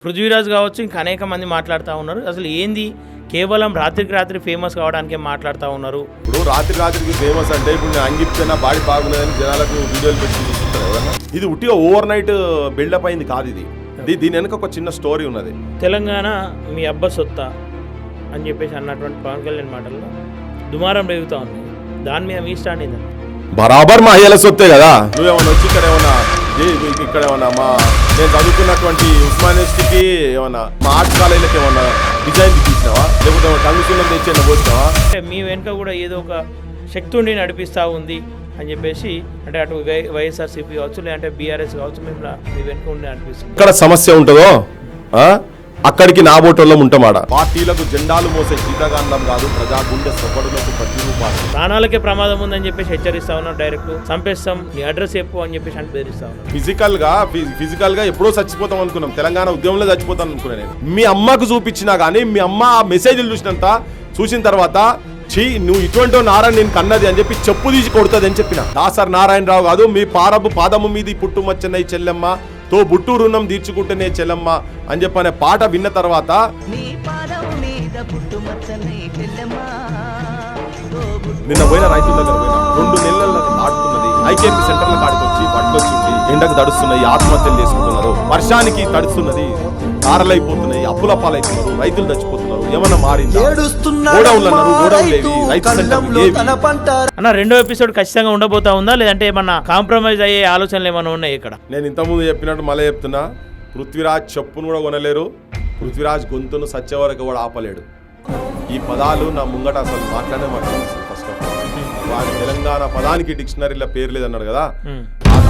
పృథ్వీరాజ్ కావచ్చు, ఇంకా అనేక మంది మాట్లాడుతూ ఉన్నారు. అసలు ఏంది కేవలం రాత్రికి రాత్రి ఫేమస్ కావడానికే మాట్లాడుతూ ఉన్నారు. ఇప్పుడు రాత్రికి ఫేమస్ అంటే ఇప్పుడు నేను అంగిప్తే బాడీ బాగున్నదని జనాలకు వీడియోలు పెట్టి చూస్తుంటారు కదా. ఇది ఉట్టిగా ఓవర్ నైట్ బిల్డప్ అయింది కాదు. దీని వెనక ఒక చిన్న స్టోరీ ఉన్నది. తెలంగాణ మీ అబ్బ సొత్తా అని చెప్పేసి అన్నటువంటి పవన్ కళ్యాణ్ మాటల్లో దుమారం రేగుతూ ఉంది. దాని మీద మీ స్టాండ్ ఏంటంటే బరాబర్ మా అయ్యల సొత్తే కదా. నువ్వేమన్నా వచ్చి ఇక్కడ ఏమన్నా నేను చదువుకున్నటువంటి ఉస్మానియాకి ఏమన్నా మా ఆర్ట్స్ కాలేజీలకు ఏమన్నా డిజైన్ తీసినావా, లేకపోతే కమిషన్ తెచ్చి పోసినావా? అంటే మీ వెనుక కూడా ఏదో ఒక శక్తి ఉండి నడిపిస్తూ ఉంది అని చెప్పేసి, అంటే అటు వైఎస్ఆర్సీపీ కావచ్చు, లేదంటే బీఆర్ఎస్ కావచ్చు, మేము మీ వెనుక ఉండి నడిపిస్తుంది. ఇక్కడ సమస్య ఉంటుందో అక్కడికి నా బోటోళ్ళం ఉంటామాడ. పార్టీలకు జెండాలు మోసే జీతగాండం కాదు, ప్రజా గుండె సొపడులకు ప్రతిరూపాలు. ప్రాణాలకే ప్రమాదం ఉందని చెప్పేసి హెచ్చరిస్తా ఉన్నారు. డైరెక్ట్ చంపేస్తాం, నీ అడ్రస్ చెప్పు అని చెప్పేసి అంటే బెదిరిస్తా ఉన్నారు. ఫిజికల్ గా ఎప్పుడో చచ్చిపోతాం అనుకున్నాం. తెలంగాణ ఉద్యమంలో చచ్చిపోతాం అనుకున్నాను నేను. మీ అమ్మకు చూపించినా కానీ మీ అమ్మ ఆ మెసేజ్లు చూసిన తర్వాత నువ్వు ఇటువంటి నారాయణ నేను కన్నది అని చెప్పి చెప్పు తీసి కొడుతుంది అని చెప్పిన. దాసర్ నారాయణరావు కాదు, మీ పాదము మీది పుట్టుమచ్చన్నై చెల్లెమ్మ తో బుట్టు రుణం తీర్చుకుంటేనే చెల్లమ్మ అని చెప్పనే పాట విన్న తర్వాత నిన్న పోయిన రైతుల దగ్గర పోయినా 2 నెలల దాటుతున్నది. ఐకేపీ సెంటర్ల కాడికి వచ్చి పట్టుకొచ్చి ఎండకు తడుస్తున్నాయి, ఆత్మహత్యలు చేసుకుంటున్నారు, వర్షానికి తడుస్తున్నది, కారలైపోతున్నాయి, అప్పుల పాలైపోతున్నారు, రైతులు చచ్చిపోతున్నారు. ఏమన్నా మారిందా? అన్న రెండో ఎపిసోడ్ ఖచ్చితంగా ఉండబోతా ఉందా, లేదంటే ఏమన్నా కాంప్రమైజ్ అయ్యే ఆలోచనలు ఏమన్నా ఉన్నాయి ఇక్కడ? నేను ఇంతకుముందు చెప్పినట్టు మళ్ళీ చెప్తున్నా, పృథ్వీరాజ్ చెప్పును కూడా కొనలేరు, పృథ్వీరాజ్ గొంతును సచ్చే వరకు కూడా ఆపలేడు. ఈ పదాలు నా ముంగట అసలు మాట్లాడలేదు. ఫస్ట్ ఆఫ్ ఆల్ వారి తెలంగాణ పదానికి డిక్షనరీలో పేరు లేదన్నాడు కదా,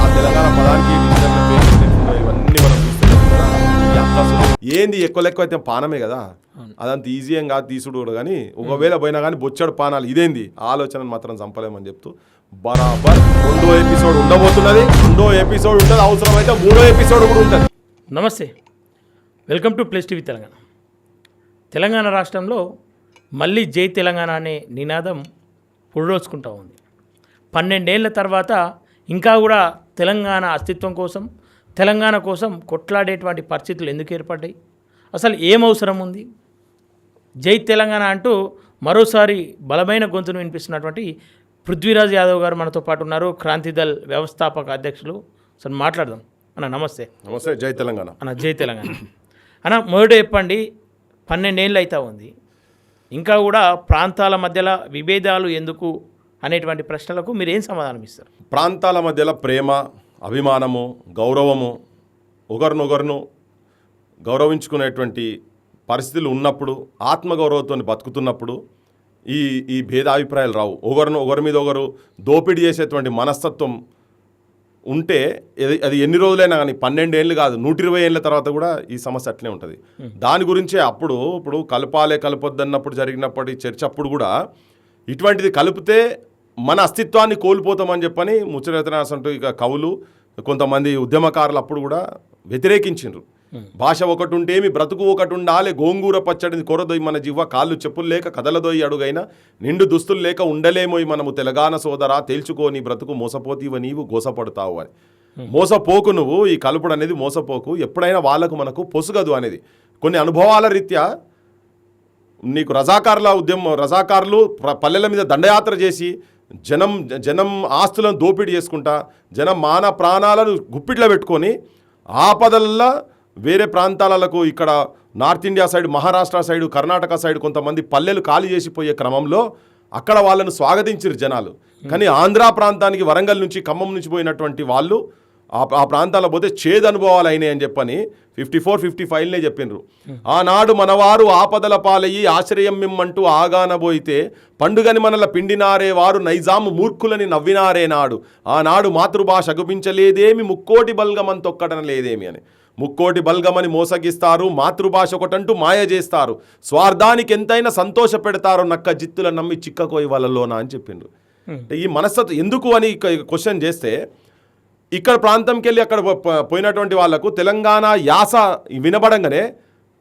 ఆ తెలంగాణ పదానికి డిక్షనరీలో పేరు ఇవన్నీ మనం ఏంది ఎక్కువ అయితే పానమే కదా. అదంత ఈజీ ఏం కాదు తీసుడు కూడా. కానీ ఒకవేళ పోయినా కానీ బొచ్చడు పానాలు. ఇదేంది ఆలోచనను మాత్రం చంపలేమని చెప్తూ బరాబర్ 2వ ఎపిసోడ్ ఉండబోతున్నది. 2వ ఎపిసోడ్ ఉంటుంది, అవసరమైతే 3వ ఎపిసోడ్ కూడా ఉంటుంది. నమస్తే, welcome to plus TV Telangana. Telangana రాష్ట్రంలో మళ్ళీ జై తెలంగాణ అనే నినాదం పురోచుకుంటూ ఉంది. 12 ఏళ్ల తర్వాత ఇంకా కూడా తెలంగాణ అస్తిత్వం కోసం, తెలంగాణ కోసం కొట్లాడేటువంటి పరిస్థితులు ఎందుకు ఏర్పడ్డాయి, అసలు ఏం అవసరం ఉంది? జై తెలంగాణ అంటూ మరోసారి బలమైన గొంతును వినిపిస్తున్నటువంటి పృథ్వీరాజ్ యాదవ్ గారు మనతో పాటు ఉన్నారు, క్రాంతిదళ్ వ్యవస్థాపక అధ్యక్షులు. అసలు మాట్లాడదాం అన్న. నమస్తే. నమస్తే. జై తెలంగాణ అన్న. జై తెలంగాణ అన్న. మొదట చెప్పండి, 12 ఏళ్ళు అవుతా ఉంది, ఇంకా కూడా ప్రాంతాల మధ్యలో విభేదాలు ఎందుకు అనేటువంటి ప్రశ్నలకు మీరు ఏం సమాధానం ఇస్తారు? ప్రాంతాల మధ్యలో ప్రేమ, అభిమానము, గౌరవము, ఒకరినొకరును గౌరవించుకునేటువంటి పరిస్థితులు ఉన్నప్పుడు, ఆత్మగౌరవంతో బతుకుతున్నప్పుడు ఈ భేదాభిప్రాయాలు రావు. ఒకరి మీద ఒకరు దోపిడీ చేసేటువంటి మనస్తత్వం ఉంటే అది ఎన్ని రోజులైనా కానీ 12 ఏళ్ళు కాదు 120 ఏళ్ళ తర్వాత కూడా ఈ సమస్య అట్లే ఉంటుంది. దాని గురించే ఇప్పుడు కలపొద్దన్నప్పుడు జరిగినప్పటి చర్చ అప్పుడు కూడా ఇటువంటిది కలిపితే మన అస్తిత్వాన్ని కోల్పోతామని చెప్పని ముచ్చరతనాసంటూ ఇక కవులు, కొంతమంది ఉద్యమకారులు అప్పుడు కూడా వ్యతిరేకించిండ్రు. భాష ఒకటి ఉంటేమి బ్రతుకు ఒకటి ఉండాలి, గోంగూర పచ్చడిని కొరదొయ్యి మన జివ్వ, కాళ్ళు చెప్పులు లేక కదలదొయ్యి అడుగైనా, నిండు దుస్తులు లేక ఉండలేమోయి మనము తెలంగాణ సోదరా, తేల్చుకోని బ్రతుకు మోసపోతీవ నీవు గోసపడతావు అని. మోసపోకు నువ్వు, ఈ కలుపుడు అనేది మోసపోకు, ఎప్పుడైనా వాళ్ళకు మనకు పొసుగదు అనేది. కొన్ని అనుభవాల రీత్యా నీకు రజాకారులు పల్లెల మీద దండయాత్ర చేసి జనం ఆస్తులను దోపిడీ చేసుకుంటా, జనం మాన ప్రాణాలను గుప్పిట్లో పెట్టుకొని ఆపదల్లో వేరే ప్రాంతాలకు, ఇక్కడ north India side, Maharashtra side, Karnataka side కొంతమంది పల్లెలు ఖాళీ చేసిపోయే క్రమంలో అక్కడ వాళ్ళను స్వాగతించారు జనాలు. కానీ ఆంధ్ర ప్రాంతానికి వరంగల్ నుంచి, ఖమ్మం నుంచి పోయినటువంటి వాళ్ళు ఆ ప్రాంతాల్లో పోతే చేదు అనుభవాలు అయినాయి అని చెప్పని 54-55 చెప్పినరు. ఆనాడు మనవారు ఆపదల పాలయ్యి ఆశ్రయం మిమ్మంటూ ఆగానబోయితే, పండుగని మనల పిండినారే వారు నైజాము మూర్ఖులని నవ్వినారే నాడు. ఆనాడు మాతృభాష అగుపించలేదేమి, ముక్కోటి బల్గమంతొక్కటన లేదేమి అని. ముక్కోటి బల్గమని మోసగిస్తారు, మాతృభాష ఒకటంటూ మాయ చేస్తారు, స్వార్థానికి ఎంతైనా సంతోష పెడతారు, నక్క జిత్తుల నమ్మి చిక్కకోయి వాళ్ళలోనా అని చెప్పిండ్రు. ఈ మనస్తత్వం ఎందుకు అని క్వశ్చన్ చేస్తే, ఇక్కడ ప్రాంతంకి వెళ్ళి అక్కడ పోయినటువంటి వాళ్లకు తెలంగాణ యాస వినబడంగానే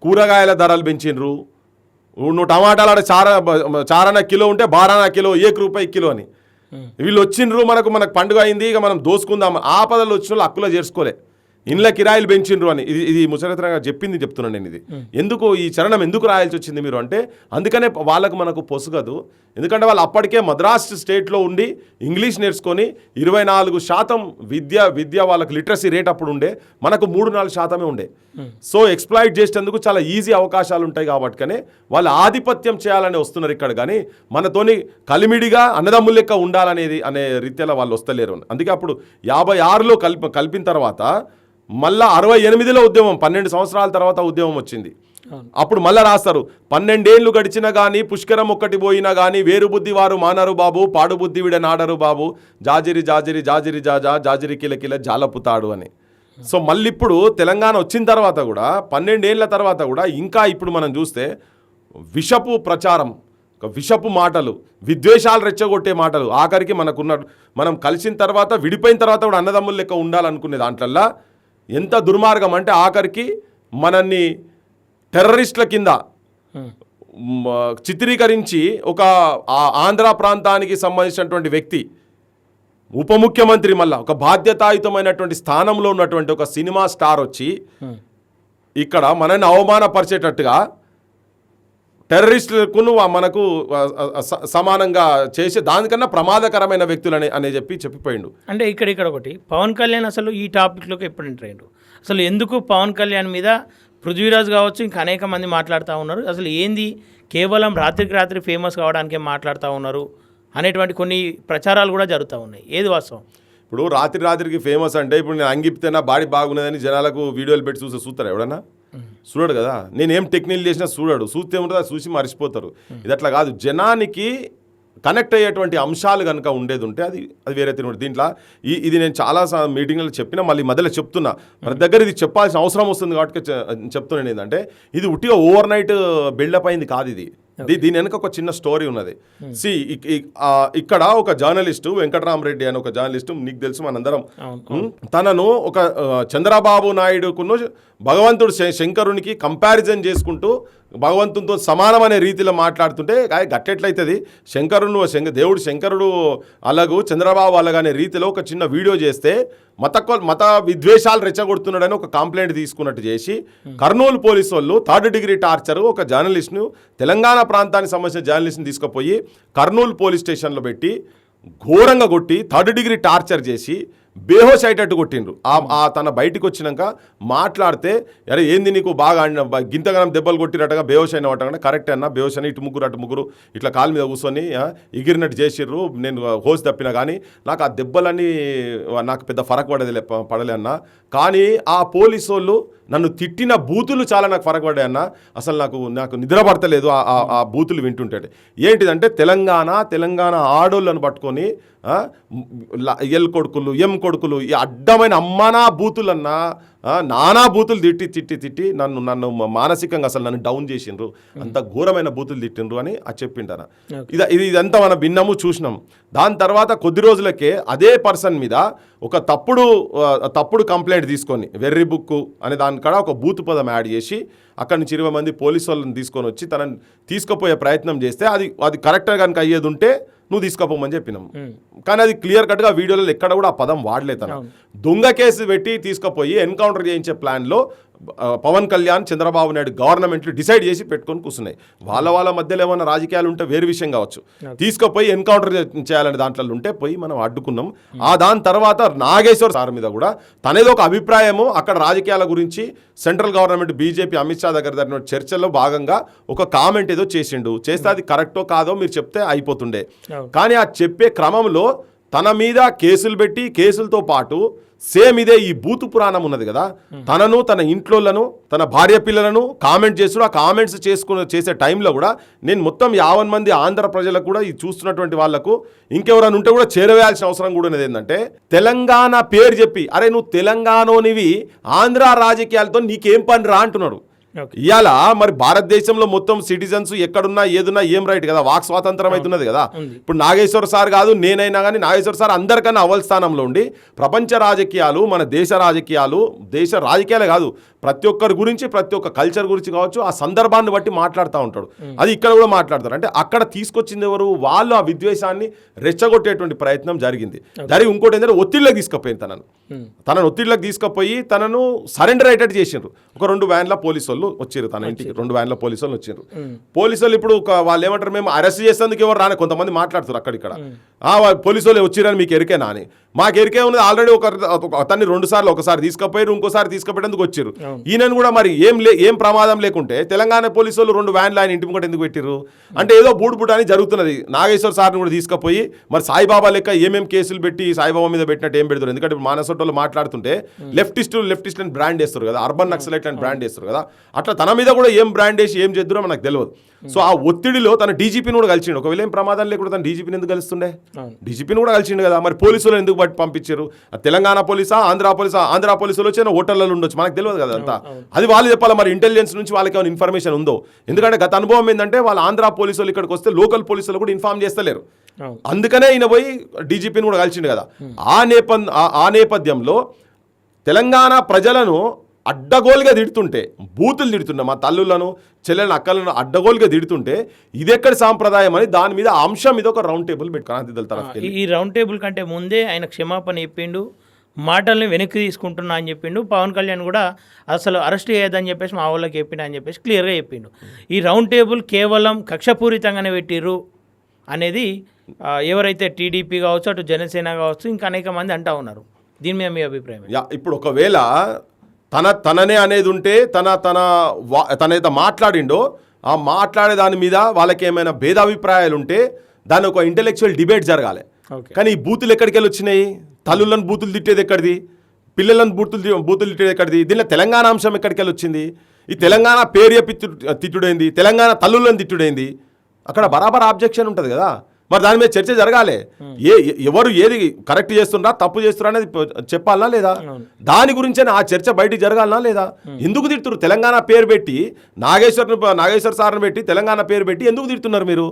కూరగాయల ధరలు పెంచిండ్రు. నువ్వు టమాటాలు ఆడ చారణ కిలో ఉంటే 12 కిలో, 1 రూపాయి కిలో అని. వీళ్ళు వచ్చిండ్రు, మనకు పండుగ అయింది, ఇక మనం దోసుకుందాం. ఆపదలు వచ్చిన వాళ్ళు హక్కులో చేర్చుకోలే. ఇండ్ల కిరాయిలు పెంచిండ్రు అని ఇది ముసలితరంగా చెప్తున్నాను నేను. ఇది ఎందుకు ఈ చరణం ఎందుకు రాయాల్సి వచ్చింది మీరు అంటే, అందుకనే వాళ్ళకు మనకు పొసగదు. ఎందుకంటే వాళ్ళు అప్పటికే మద్రాస్ స్టేట్లో ఉండి ఇంగ్లీష్ నేర్చుకొని 24% విద్య వాళ్ళకి లిటరసీ రేట్ అప్పుడు ఉండే, మనకు 3-4% ఉండే. సో ఎక్స్ప్లాయిట్ చేసేందుకు చాలా ఈజీ అవకాశాలు ఉంటాయి కాబట్టికనే వాళ్ళు ఆధిపత్యం చేయాలని వస్తున్నారు ఇక్కడ. కానీ మనతోని కలిమిడిగా అన్నదమ్ముల లెక్క ఉండాలనేది అనే రీతిలో వాళ్ళు వస్తలేరు. అందుకే అప్పుడు 56లో కలిపిన తర్వాత మళ్ళా 68లో ఉద్యమం, 12 సంవత్సరాల తర్వాత ఉద్యమం వచ్చింది. అప్పుడు మళ్ళా రాస్తారు, 12 ఏళ్ళు గడిచినా కానీ పుష్కరం ఒక్కటి పోయినా కానీ వేరు బుద్ధి వారు మానరు బాబు, పాడు బుద్ధి విడ నాడరు బాబు, జాజిరి జాజిరి జాజిరి జాజా జాజిరి కిలకిల జాలపుతాడు అని. సో మళ్ళీ ఇప్పుడు తెలంగాణ వచ్చిన తర్వాత కూడా 12 ఏళ్ల తర్వాత కూడా ఇంకా ఇప్పుడు మనం చూస్తే విషపు ప్రచారం, విషపు మాటలు, విద్వేషాలు రెచ్చగొట్టే మాటలు, ఆఖరికి మనం కలిసిన తర్వాత విడిపోయిన తర్వాత కూడా అన్నదమ్ముల లెక్క ఉండాలనుకునే దాంట్లల్లా ఎంత దుర్మార్గం అంటే ఆఖరికి మనల్ని టెర్రరిస్టుల కింద చిత్రీకరించి ఒక ఆంధ్ర ప్రాంతానికి సంబంధించినటువంటి వ్యక్తి ఉప ముఖ్యమంత్రి, మళ్ళా ఒక బాధ్యతాయుతమైనటువంటి స్థానంలో ఉన్నటువంటి ఒక సినిమా స్టార్ వచ్చి ఇక్కడ మనల్ని అవమానపరిచేటట్టుగా టెర్రరిస్టులకు మనకు సమానంగా చేసే దానికన్నా ప్రమాదకరమైన వ్యక్తులు అని చెప్పిపోయిండు. అంటే ఇక్కడ ఒకటి, పవన్ కళ్యాణ్ అసలు ఈ టాపిక్లోకి ఎప్పుడు ఎంటర్ అయ్యిండు? అసలు ఎందుకు పవన్ కళ్యాణ్ మీద పృథ్వీరాజ్ కావచ్చు ఇంకా అనేక మంది మాట్లాడుతూ ఉన్నారు, అసలు ఏంది కేవలం రాత్రికి రాత్రి ఫేమస్ కావడానికే మాట్లాడుతూ ఉన్నారు అనేటువంటి కొన్ని ప్రచారాలు కూడా జరుగుతూ ఉన్నాయి. ఏది వాస్తవం? ఇప్పుడు రాత్రికి ఫేమస్ అంటే ఇప్పుడు నేను అంగిపితే నా బాడీ బాగున్నదని జనాలకు వీడియోలు పెట్టి చూస్తారు ఎవడన్నా? చూడడు కదా. నేనేం టెక్నిక్ చేసినా చూస్తే ఉంటుందో చూసి మర్చిపోతారు. ఇది అట్లా కాదు. జనానికి కనెక్ట్ అయ్యేటువంటి అంశాలు కనుక ఉండేది ఉంటే అది వేరే తిరుగుతుంది. దీంట్లో ఇది నేను చాలా మీటింగ్లో చెప్పినా, మళ్ళీ మధ్యలో చెప్తున్నా, ప్రతి దగ్గర ఇది చెప్పాల్సిన అవసరం వస్తుంది కాబట్టి చెప్తున్నాను. ఏంటంటే ఇది ఉట్టిగా ఓవర్ నైట్ బిల్డప్ అయింది కాదు. దీని వెనక ఒక చిన్న స్టోరీ ఉన్నది. ఇక్కడ ఒక జర్నలిస్టు వెంకటరామరెడ్డి అని ఒక జర్నలిస్టు, నీకు తెలుసు మనందరం, తనను ఒక చంద్రబాబు నాయుడుకును భగవంతుడు శంకరునికి కంపారిజన్ చేసుకుంటూ భగవంతునితో సమానమనే రీతిలో మాట్లాడుతుంటే గట్టెట్లయితుంది, దేవుడు శంకరుడు అలాగూ చంద్రబాబు అలాగనే రీతిలో ఒక చిన్న వీడియో చేస్తే మత విద్వేషాలు రెచ్చగొడుతున్నాడని ఒక కంప్లైంట్ తీసుకున్నట్టు చేసి కర్నూలు పోలీసు వాళ్ళు 3rd డిగ్రీ టార్చర్ ఒక జర్నలిస్ట్ను, తెలంగాణ ప్రాంతానికి సంబంధించిన జర్నలిస్ట్ని తీసుకుపోయి కర్నూలు పోలీస్ స్టేషన్లో పెట్టి ఘోరంగా కొట్టి 3rd డిగ్రీ టార్చర్ చేసి బేహోష్ అయ్యేటట్టు కొట్టిండ్రు. తన బయటికి వచ్చినాక మాట్లాడితే, అరే ఏంది నీకు బాగా గింతగానం దెబ్బలు కొట్టినట్టుగా బేహోష్ అయిన వాటంటే, కరెక్ట్ అన్న బేహోష్ అని ఇటు ముగ్గురు ఇట్లా కాలు మీద కూర్చొని ఎగిరినట్టు చేసిర్రు, నేను హోస్ తప్పినా కానీ నాకు ఆ దెబ్బలన్నీ నాకు పెద్ద ఫరక్ పడలే అన్న. కానీ ఆ పోలీసు వాళ్ళు నన్ను తిట్టిన బూతులు చాలా నాకు ఫరక్ పడ్డాయన్న. అసలు నాకు నిద్ర పడతలేదు ఆ బూతులు వింటుంటే. ఏంటిదంటే తెలంగాణ ఆడోళ్ళను పట్టుకొని ఎల్ కొడుకులు ఎం కొడుకులు ఈ అడ్డమైన అమ్మానా బూతులన్నా నానా బూతులు తిట్టి నన్ను మానసికంగా అసలు నన్ను డౌన్ చేసిండ్రు, అంత ఘోరమైన బూతులు తిట్టిండ్రు అని చెప్పింటాను. ఇదంతా మనం విన్నాము, చూసినాం. దాని తర్వాత కొద్ది రోజులకే అదే పర్సన్ మీద ఒక తప్పుడు కంప్లైంట్ తీసుకొని వెర్రి బుక్కు అనే దానికాడ ఒక బూతు పదం యాడ్ చేసి అక్కడి నుంచి 20 మంది పోలీసు వాళ్ళని తీసుకొని వచ్చి తనని తీసుకుపోయే ప్రయత్నం చేస్తే అది కరెక్ట్గా కనుక అయ్యేది ఉంటే నువ్వు తీసుకుపోమని చెప్పినాం. కానీ అది క్లియర్ కట్గా వీడియోలో ఎక్కడ కూడా ఆ పదం వాడలేదు. దొంగ కేసు పెట్టి తీసుకుపోయి ఎన్కౌంటర్ చేయించే ప్లాన్లో పవన్ కళ్యాణ్, చంద్రబాబు నాయుడు గవర్నమెంట్లు డిసైడ్ చేసి పెట్టుకొని కూర్చున్నాయి. వాళ్ళ మధ్యలో ఏమైనా రాజకీయాలు ఉంటే వేరు విషయం కావచ్చు. తీసుకుపోయి ఎన్కౌంటర్ చేయాలనే దాంట్లో ఉంటే పోయి మనం అడ్డుకున్నాం. దాని తర్వాత నాగేశ్వర్ సార్ మీద కూడా తనేదో ఒక అభిప్రాయము అక్కడ రాజకీయాల గురించి central government BJP Amit Shah దగ్గర జరిగిన చర్చల్లో భాగంగా ఒక కామెంట్ ఏదో చేస్తే అది కరెక్టో కాదో మీరు చెప్తే అయిపోతుండే. కానీ ఆ చెప్పే క్రమంలో తన మీద కేసులు పెట్టి, కేసులతో పాటు సేమ్ ఇదే ఈ బూతు పురాణం ఉన్నది కదా, తన ఇంట్లోలను తన భార్య పిల్లలను కామెంట్ చేస్తూ ఆ కామెంట్స్ చేసే టైంలో కూడా నేను మొత్తం 50 మంది ఆంధ్ర ప్రజలకు కూడా ఇది చూస్తున్నటువంటి వాళ్లకు ఇంకెవరైనా ఉంటే కూడా చేరవేయాల్సిన అవసరం కూడా ఉన్నది. ఏంటంటే తెలంగాణ పేరు చెప్పి, అరే నువ్వు తెలంగాణనివి ఆంధ్ర రాజకీయాలతో నీకేం పని రా అంటున్నాడు. ఇవాళ మరి భారతదేశంలో మొత్తం సిటిజన్స్ ఎక్కడున్నా ఏదున్నా ఏం రైట్ కదా, వాక్ స్వాతంత్రం అవుతున్నది కదా. ఇప్పుడు నాగేశ్వర్ సార్ కాదు నేనైనా కానీ నాగేశ్వర్ సార్ అందరికన్నా అవల్ స్థానంలో ఉండి ప్రపంచ రాజకీయాలు, మన దేశ రాజకీయాలే కాదు ప్రతి ఒక్కరి గురించి ప్రతి ఒక్క కల్చర్ గురించి కావచ్చు ఆ సందర్భాన్ని బట్టి మాట్లాడుతూ ఉంటాడు. అది ఇక్కడ కూడా మాట్లాడతారు. అంటే అక్కడ తీసుకొచ్చింది ఎవరు? వాళ్ళు ఆ విద్వేషాన్ని రెచ్చగొట్టేటువంటి ప్రయత్నం జరిగింది. ఇంకోటి ఏంటంటే ఒత్తిడిలోకి తీసుకుపోయింది తనను ఒత్తిడిలోకి తీసుకుపోయి తనను సరెండర్ అయ్యేటట్టు చేసిండ్రు. ఒక 2 వ్యాన్ల పోలీసు వాళ్ళు వచ్చారు తన ఇంటికి. 2 వ్యాన్ల పోలీసు వాళ్ళు వచ్చారు. పోలీసు వాళ్ళు ఇప్పుడు వాళ్ళు ఏమంటారు, మేము అరెస్ట్ చేసేందుకు ఎవరు రాని కొంతమంది మాట్లాడుతారు అక్కడిక్కడ. పోలీసు వాళ్ళు వచ్చిరని మీకు ఎరికేనా అని. మాకు ఎరికే ఉన్నది. ఆల్రెడీ అతన్ని 2 సార్లు, ఒకసారి తీసుకుపోయారు, ఇంకోసారి తీసుకుపోయేందుకు వచ్చారు. ఈయనను కూడా మరి ఏం ప్రమాదం లేకుంటే తెలంగాణ పోలీసు వాళ్ళు 2 వ్యాన్లు ఆయన ఇంటి ముంగట ఎందుకు పెట్టిరు అంటే ఏదో బూడుబుట అని జరుగుతున్నది. నాగేశ్వర్ సార్ని కూడా తీసుకుపోయి మరి సాయిబాబా లెక్క ఏమేం కేసులు పెట్టి సాయిబాబా మీద పెట్టినట్టు ఏం పెడతారు. ఎందుకంటే మానసోటోళ్ళు మాట్లాడుతుంటే లెఫ్టిస్ట్ అని బ్రాండ్ వేస్తారు కదా, అర్బన్ నక్సలైట్ అని బ్రాండ్ వేస్తారు కదా, అట్లా తన మీద కూడా ఏం బ్రాండ్ వేసి ఏం చేద్దారో మనకు తెలియదు. సో ఆ ఒత్తిడిలో తన డీజీపీని కూడా కలిసిండు. ఒకవేళ ఏం ప్రమాదం లేకుండా తన డీజీపీని ఎందుకు కలుస్తుండే? డీజీపీని కూడా కలిసిండు కదా. మరి పోలీసులు ఎందుకు బట్టి పంపించారు? తెలంగాణ పోలీసా ఆంధ్ర పోలీసా? ఆంధ్ర పోలీసులు వచ్చిన హోటళ్లలో ఉండొచ్చు, మనకు తెలియదు కదా అంతా. అది వాళ్ళు చెప్పాలి. మరి ఇంటెలిజెన్స్ నుంచి వాళ్ళకి ఏమైనా ఇన్ఫర్మేషన్ ఉందో? ఎందుకంటే గత అనుభవం ఏంటంటే వాళ్ళ ఆంధ్ర పోలీసులు ఇక్కడికి వస్తే లోకల్ పోలీసులు కూడా ఇన్ఫార్మ్ చేస్తలేరు. అందుకనే ఈయన పోయి డీజీపీని కూడా కలిసిండు కదా. ఆ నేపథ్యంలో తెలంగాణ ప్రజలను అడ్డగోలుగా తిడుతుంటే, బూతులు తిడుతుంటే, మా తల్లులను చెల్లెలను అక్కలను అడ్డగోలుగా తిడుతుంటే ఇది ఎక్కడ సాంప్రదాయం అని దాని మీద అంశం మీద ఒక రౌండ్ టేబుల్ పెట్టుకుని ఈ రౌండ్ టేబుల్ కంటే ముందే ఆయన క్షమాపణ చెప్పిండు, మాటల్ని వెనక్కి తీసుకుంటున్నా అని చెప్పిండు. పవన్ కళ్యాణ్ కూడా అసలు అరెస్ట్ చేయదని చెప్పేసి మా వాళ్ళకి చెప్పిండు అని చెప్పేసి క్లియర్గా చెప్పిండు. ఈ రౌండ్ టేబుల్ కేవలం కక్షపూరితంగానే పెట్టిర్రు అనేది ఎవరైతే టీడీపీ కావచ్చు, అటు జనసేన కావచ్చు, ఇంకా అనేక మంది అంటా ఉన్నారు. దీని మీద మీ అభిప్రాయం? ఇప్పుడు ఒకవేళ తననే అనేది ఉంటే తనైతే మాట్లాడిండో ఆ మాట్లాడే దాని మీద వాళ్ళకి ఏమైనా భేదాభిప్రాయాలు ఉంటే దాని ఒక ఇంటెలెక్చువల్ డిబేట్ జరగాలి. కానీ ఈ బూతులు ఎక్కడికి వెళ్ళి వచ్చినాయి? తల్లులను బూతులు తిట్టేది ఎక్కడిది? పిల్లలను బూతులు తిట్టేది ఎక్కడిది? దీనిలో తెలంగాణ అంశం ఎక్కడికి వెళ్ళి వచ్చింది? ఈ తెలంగాణ పేరు చెప్పి తిట్టుడైంది, తెలంగాణ తల్లులను తిట్టుడైంది. అక్కడ బరాబర్ ఆబ్జెక్షన్ ఉంటుంది కదా. మరి దాని మీద చర్చ జరగాలి. ఎవరు ఏది కరెక్ట్ చేస్తున్నా తప్పు చేస్తున్నా అనేది చెప్పాలనా లేదా? దాని గురించే ఆ చర్చ బయటికి జరగాలనా లేదా? ఎందుకు తిడుతున్నారు? తెలంగాణ పేరు పెట్టి నాగేశ్వర్ సార్ని పెట్టి తెలంగాణ పేరు పెట్టి ఎందుకు తిడుతున్నారు మీరు?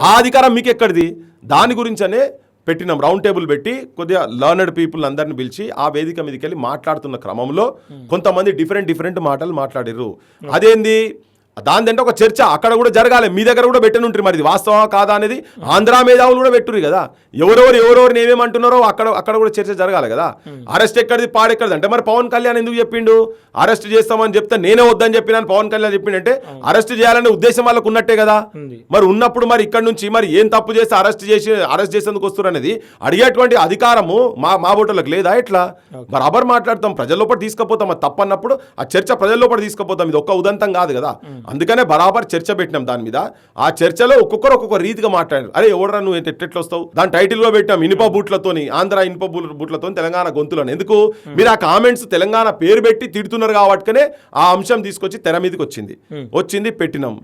ఆ అధికారం మీకు ఎక్కడిది? దాని గురించనే పెట్టినాం రౌండ్ టేబుల్ పెట్టి కొద్దిగా లర్నర్డ్ పీపుల్ అందరిని పిలిచి ఆ వేదిక మీదకి వెళ్ళి మాట్లాడుతున్న క్రమంలో కొంతమంది డిఫరెంట్ మాటలు మాట్లాడిర్రు. అదేంది? దానిదంటే ఒక చర్చ అక్కడ కూడా జరగాలి. మీ దగ్గర కూడా పెట్టనుంటారు. మరి ఇది వాస్తవా కాదా అనేది ఆంధ్ర మేధావులు కూడా పెట్టుర్రు కదా. ఎవరెవరిని ఏమేమంటున్నారో అక్కడ కూడా చర్చ జరగాలి కదా. అరెస్ట్ ఎక్కడిది పాడెక్కడిది అంటే మరి పవన్ కళ్యాణ్ ఎందుకు చెప్పిండు? అరెస్ట్ చేస్తామని చెప్తే నేనే వద్దని చెప్పినాను పవన్ కళ్యాణ్ చెప్పిండంటే అరెస్ట్ చేయాలనే ఉద్దేశం వాళ్ళకు ఉన్నట్టే కదా. మరి ఉన్నప్పుడు మరి ఇక్కడ నుంచి మరి ఏం తప్పు చేస్తే అరెస్ట్ చేసేందుకు వస్తారు అనేది అడిగేటువంటి అధికారము మా ఓటర్లకు లేదా? ఎట్లా బరాబర్ మాట్లాడతాం, ప్రజల్లోపల తీసుకుపోతాం. అది తప్పన్నప్పుడు ఆ చర్చ ప్రజల్లోపల తీసుకుపోతాం. ఇది ఒక్క ఉదంతం కాదు కదా. అందుకనే బరాబర్ చర్చ పెట్టినాం దాని మీద. ఆ చర్చలో ఒక్కొక్క రీతిగా మాట్లాడారు. అరే ఎవడరా నువ్వు ఎట్లా వస్తావు? దాని టైటిల్ లో పెట్టాం ఇనుప బూట్లతోని, ఆంధ్ర ఇనుప బూట్లతో తెలంగాణ గొంతులను. ఎందుకు మీరు ఆ కామెంట్స్ తెలంగాణ పేరు పెట్టి తిడుతున్నారు కాబట్టినే ఆ అంశం తీసుకొచ్చి తెర మీదకి వచ్చింది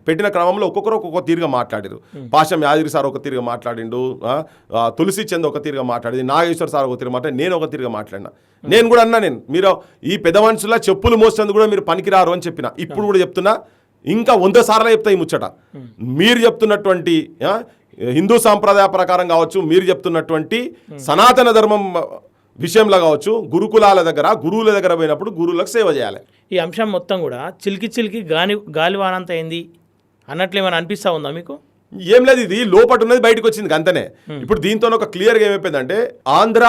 పెట్టిన క్రమంలో ఒక్కొక్క తీరుగా మాట్లాడారు. పాషం యాదగిరి సార్ ఒక తీరుగా మాట్లాడిండు, తులసి చంద్ ఒక తీరుగా మాట్లాడింది, నాగేశ్వర్ సార్ ఒక తీరుగా మాట్లాడి, నేను ఒక తీరుగా మాట్లాడినా. నేను కూడా అన్నా, మీరు ఈ పెద్ద మనుషుల చెప్పులు మోసేందుకు కూడా మీరు పనికిరారు అని చెప్పిన. ఇప్పుడు కూడా చెప్తున్నా, ఇంకా 100 సార్లు చెప్తాయి ముచ్చట. మీరు చెప్తున్నటువంటి హిందూ సాంప్రదాయ ప్రకారం కావచ్చు, మీరు చెప్తున్నటువంటి సనాతన ధర్మం విషయంలో కావచ్చు, గురువుల దగ్గర పోయినప్పుడు గురువులకు సేవ చేయాలి. ఈ అంశం మొత్తం కూడా చిలికి గాలివానంత అయింది అన్నట్లు ఏమైనా అనిపిస్తా ఉందా మీకు? ఏం లేదు, ఇది లోపట ఉన్నది బయటకు వచ్చింది అంతనే. ఇప్పుడు దీంతో ఒక క్లియర్గా ఏమైపోయిందంటే ఆంధ్ర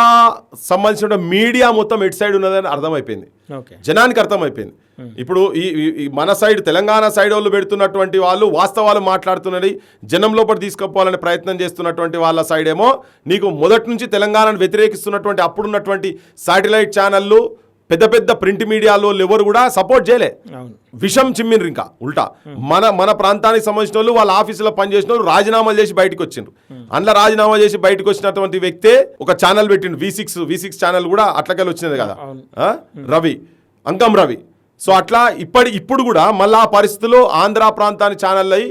సంబంధించిన మీడియా మొత్తం ఎటు సైడ్ ఉన్నదని అర్థమైపోయింది, జనానికి అర్థమైపోయింది. ఇప్పుడు ఈ మన సైడ్ తెలంగాణ సైడ్ వాళ్ళు పెడుతున్నటువంటి వాళ్ళు వాస్తవాలు మాట్లాడుతున్నది, జనం లోపల తీసుకుపోవాలనే ప్రయత్నం చేస్తున్నటువంటి వాళ్ళ సైడ్ ఏమో నీకు మొదటి నుంచి తెలంగాణను వ్యతిరేకిస్తున్నటువంటి అప్పుడున్నటువంటి శాటిలైట్ ఛానళ్ళు, పెద్ద ప్రింట్ మీడియాలో ఎవరు కూడా సపోర్ట్ చేయలే, విషం చిమ్మిండ్రు. ఇంకా ఉల్టా మన ప్రాంతానికి సంబంధించిన వాళ్ళు వాళ్ళ ఆఫీసులో పనిచేసిన వాళ్ళు రాజీనామాలు చేసి బయటకు వచ్చిండ్రు. అందులో రాజీనామా చేసి బయటకు వచ్చినటువంటి వ్యక్తే ఒక ఛానల్ పెట్టిండు, V6 ఛానల్ కూడా అట్లకెళ్ళి వచ్చినది కదా, అంకం రవి. సో అట్లా ఇప్పుడు కూడా మళ్ళీ ఆ పరిస్థితుల్లో ఆంధ్ర ప్రాంతాన్ని ఛానల్ అయి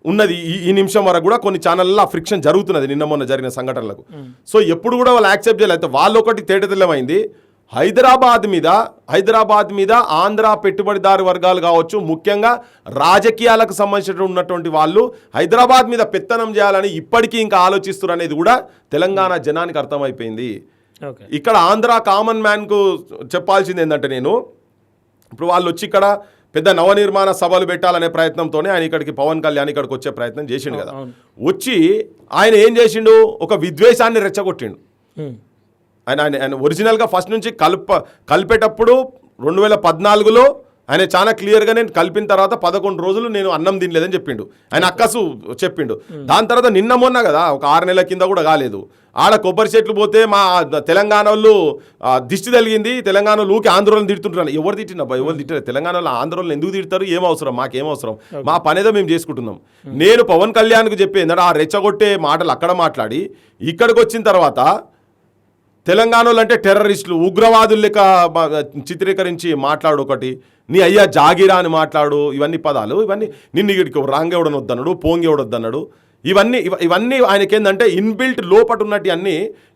ఉన్నది. ఈ నిమిషం వరకు కూడా కొన్ని ఛానళ్ళలో ఆ ఫ్రిక్షన్ జరుగుతున్నది నిన్న మొన్న జరిగిన సంఘటనలకు. సో ఎప్పుడు కూడా వాళ్ళు యాక్సెప్ట్ చేయలేదు. వాళ్ళు ఒకటి తేటతెల్లమైంది, హైదరాబాద్ మీద ఆంధ్ర పెట్టుబడిదారు వర్గాలు కావచ్చు, ముఖ్యంగా రాజకీయాలకు సంబంధించిన ఉన్నటువంటి వాళ్ళు హైదరాబాద్ మీద పెత్తనం చేయాలని ఇప్పటికీ ఇంకా ఆలోచిస్తున్నారు అనేది కూడా తెలంగాణ జనానికి అర్థమైపోయింది. ఇక్కడ ఆంధ్ర కామన్ మ్యాన్కు చెప్పాల్సింది ఏంటంటే, నేను ఇప్పుడు వాళ్ళు వచ్చి ఇక్కడ పెద్ద నవనిర్మాణ సభలు పెట్టాలనే ప్రయత్నంతోనే ఆయన ఇక్కడికి పవన్ కళ్యాణ్ ఇక్కడికి వచ్చే ప్రయత్నం చేసిండు కదా. వచ్చి ఆయన ఏం చేసిండు, ఒక విద్వేషాన్ని రెచ్చగొట్టిండు. ఆయన ఒరిజినల్గా ఫస్ట్ నుంచి కలిపేటప్పుడు 2014లో ఆయన చాలా క్లియర్గా నేను కలిపిన తర్వాత 11 రోజులు నేను అన్నం తినలేదని చెప్పిండు. ఆయన అక్కసు చెప్పిండు. దాని తర్వాత నిన్న మొన్న కదా, ఒక 6 నెలల కింద కూడా కాలేదు, ఆడ కొబ్బరి చెట్లు పోతే మా తెలంగాణ వాళ్ళు దిష్టి తగిలింది, తెలంగాణ ఊకి ఆంధ్రోళన తిడుతుంటారు. ఎవరు తిట్టినబ్బా, ఎవరు తిట్టారు? తెలంగాణలో ఆంధ్రోళన ఎందుకు తిడతారు? ఏం అవసరం, మాకేం అవసరం, మా పనేదో మేము చేసుకుంటున్నాం. నేను పవన్ కళ్యాణ్కి చెప్పేందంటే ఆ రెచ్చగొట్టే మాటలు అక్కడ మాట్లాడి ఇక్కడికి వచ్చిన తర్వాత తెలంగాణలో అంటే టెర్రరిస్టులు, ఉగ్రవాదులు లెక్క చిత్రీకరించి మాట్లాడు, ఒకటి నీ అయ్యా జాగిరా అని మాట్లాడు, ఇవన్నీ పదాలు, ఇవన్నీ నిన్ను ఇక్కడికి రాంగేవడని వద్దన్నాడు, పోంగేవడొద్దన్నాడు. ఇవన్నీ ఆయనకేందంటే ఇన్బిల్ట్ లోపట ఉన్నట్టు అన్నీ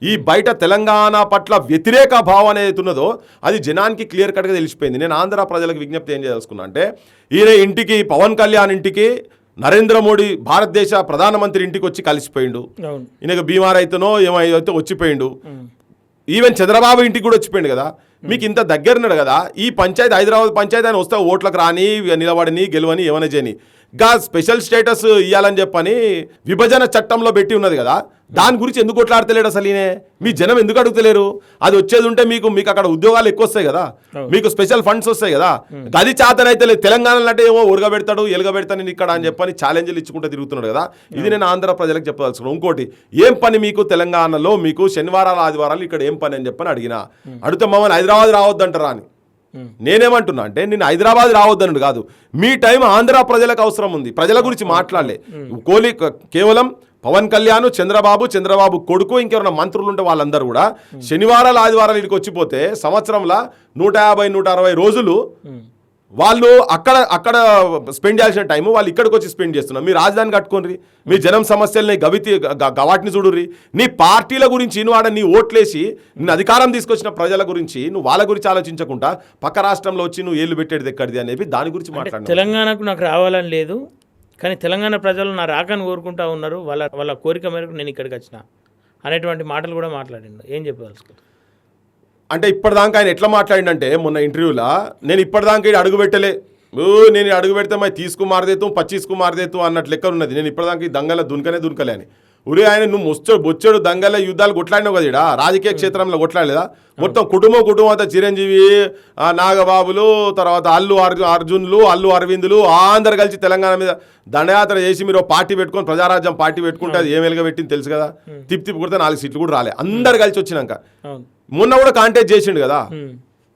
ఈ బయట తెలంగాణ పట్ల వ్యతిరేక భావం అనేది ఉన్నదో అది జనానికి క్లియర్ కట్గా తెలిసిపోయింది. నేను ఆంధ్ర ప్రజలకు విజ్ఞప్తి ఏం చేసుకున్నా అంటే, ఈయన ఇంటికి, పవన్ కళ్యాణ్ ఇంటికి నరేంద్ర మోడీ భారతదేశ ప్రధానమంత్రి ఇంటికి వచ్చి కలిసిపోయిండు. ఈయనకు బీమార్ అయితేనో ఏమైతే వచ్చిపోయిండు. ఈవెన్ చంద్రబాబు ఇంటికి కూడా వచ్చిపోయింది కదా. మీకు ఇంత దగ్గరన్నాడు కదా, ఈ పంచాయతీ హైదరాబాద్ పంచాయతీ ఆయన వస్తే ఓట్లకు రాని, నిలబడని, గెలవని, ఏమైనా చేయని, గా స్పెషల్ స్టేటస్ ఇవ్వాలని చెప్పని విభజన చట్టంలో పెట్టి ఉన్నది కదా, దాని గురించి ఎందుకు కొట్లాడతలేడు అసలు ఈయన? మీ జనం ఎందుకు అడుగుతలేరు? అది వచ్చేది ఉంటే మీకు అక్కడ ఉద్యోగాలు ఎక్కువ వస్తాయి కదా, మీకు స్పెషల్ ఫండ్స్ వస్తాయి కదా. గది చేతనైతే లేదు. తెలంగాణలో అంటే ఏమో ఉరగబెడతాడు, ఎలుగబెడతాను నేను ఇక్కడ అని చెప్పని ఛాలెంజ్లు ఇచ్చుకుంటూ తిరుగుతున్నాడు కదా. ఇది నేను ఆంధ్ర ప్రజలకు చెప్పదలుచుకున్నాను. ఇంకోటి, ఏం పని మీకు తెలంగాణలో, మీకు శనివారాలు ఆదివారాలు ఇక్కడ ఏం పని అని చెప్పని అడిగినా, అడిగితే మమ్మల్ని హైదరాబాద్ రావద్దంటారా అని. నేనేమంటున్నా అంటే, నేను హైదరాబాద్ రావద్దన్నాడు కాదు, మీ టైం ఆంధ్ర ప్రజలకు అవసరం ఉంది. ప్రజల గురించి మాట్లాడలే. కేవలం పవన్ కళ్యాణ్, చంద్రబాబు కొడుకు, ఇంకెవరైనా మంత్రులు ఉంటే వాళ్ళందరూ కూడా శనివారాలు ఆదివారాలు ఇక్కడికి వచ్చిపోతే సంవత్సరంలో 150-160 రోజులు వాళ్ళు అక్కడ స్పెండ్ చేయాల్సిన టైం వాళ్ళు ఇక్కడికి వచ్చి స్పెండ్ చేస్తున్నారు. మీ రాజధాని కట్టుకోండి, మీ జనం సమస్యల్ని గవాటిని చూడుర్రి. నీ పార్టీల గురించి నువ్వు నీ ఓట్లేసి నిన్ను అధికారం తీసుకొచ్చిన ప్రజల గురించి నువ్వు వాళ్ళ గురించి ఆలోచించకుండా పక్క రాష్ట్రంలో వచ్చి నువ్వు ఏళ్ళు పెట్టేది ఎక్కడిది అనేది దాని గురించి మాట్లాడు. తెలంగాణకు నాకు రావాలని లేదు, కానీ తెలంగాణ ప్రజలు నా రాకని కోరుకుంటా ఉన్నారు, వాళ్ళ కోరిక మేరకు నేను ఇక్కడికి వచ్చిన అనేటువంటి మాటలు కూడా మాట్లాడిండు. ఏం చెప్పదలుచుకుంటారు అంటే ఇప్పటిదాకా ఆయన ఎట్లా మాట్లాడిండంటే, మొన్న ఇంటర్వ్యూలో నేను ఇప్పటిదాకా అడుగు పెట్టలే, నేను అడుగు పెడితే మరి తీసుకుమారదేతు 25 మారదేతు అన్నట్లు లెక్క ఉన్నది. నేను ఇప్పటిదాకా ఈ దంగల దునకలే అని. ఉరి ఆయన నువ్వు బొచ్చాడు దంగల యుద్ధాలు కొట్లాడినావు కదా, ఇక్కడ రాజకీయ క్షేత్రంలో కొట్లాడలేదా? మొత్తం కుటుంబం అంతా చిరంజీవి, నాగబాబులు, తర్వాత అర్జున్లు, అల్లు అరవిందులు అందరు కలిసి తెలంగాణ మీద దండయాత్ర చేసి మీరు పార్టీ పెట్టుకొని ప్రజారాజ్యం పార్టీ పెట్టుకుంటే అది ఏం వెలుగబెట్టింది తెలుసు కదా. తిప్పి కొడితే 4 సీట్లు కూడా రాలే, అందరు కలిసి వచ్చినాక. మొన్న కూడా కాంటాక్ట్ చేసిండు కదా,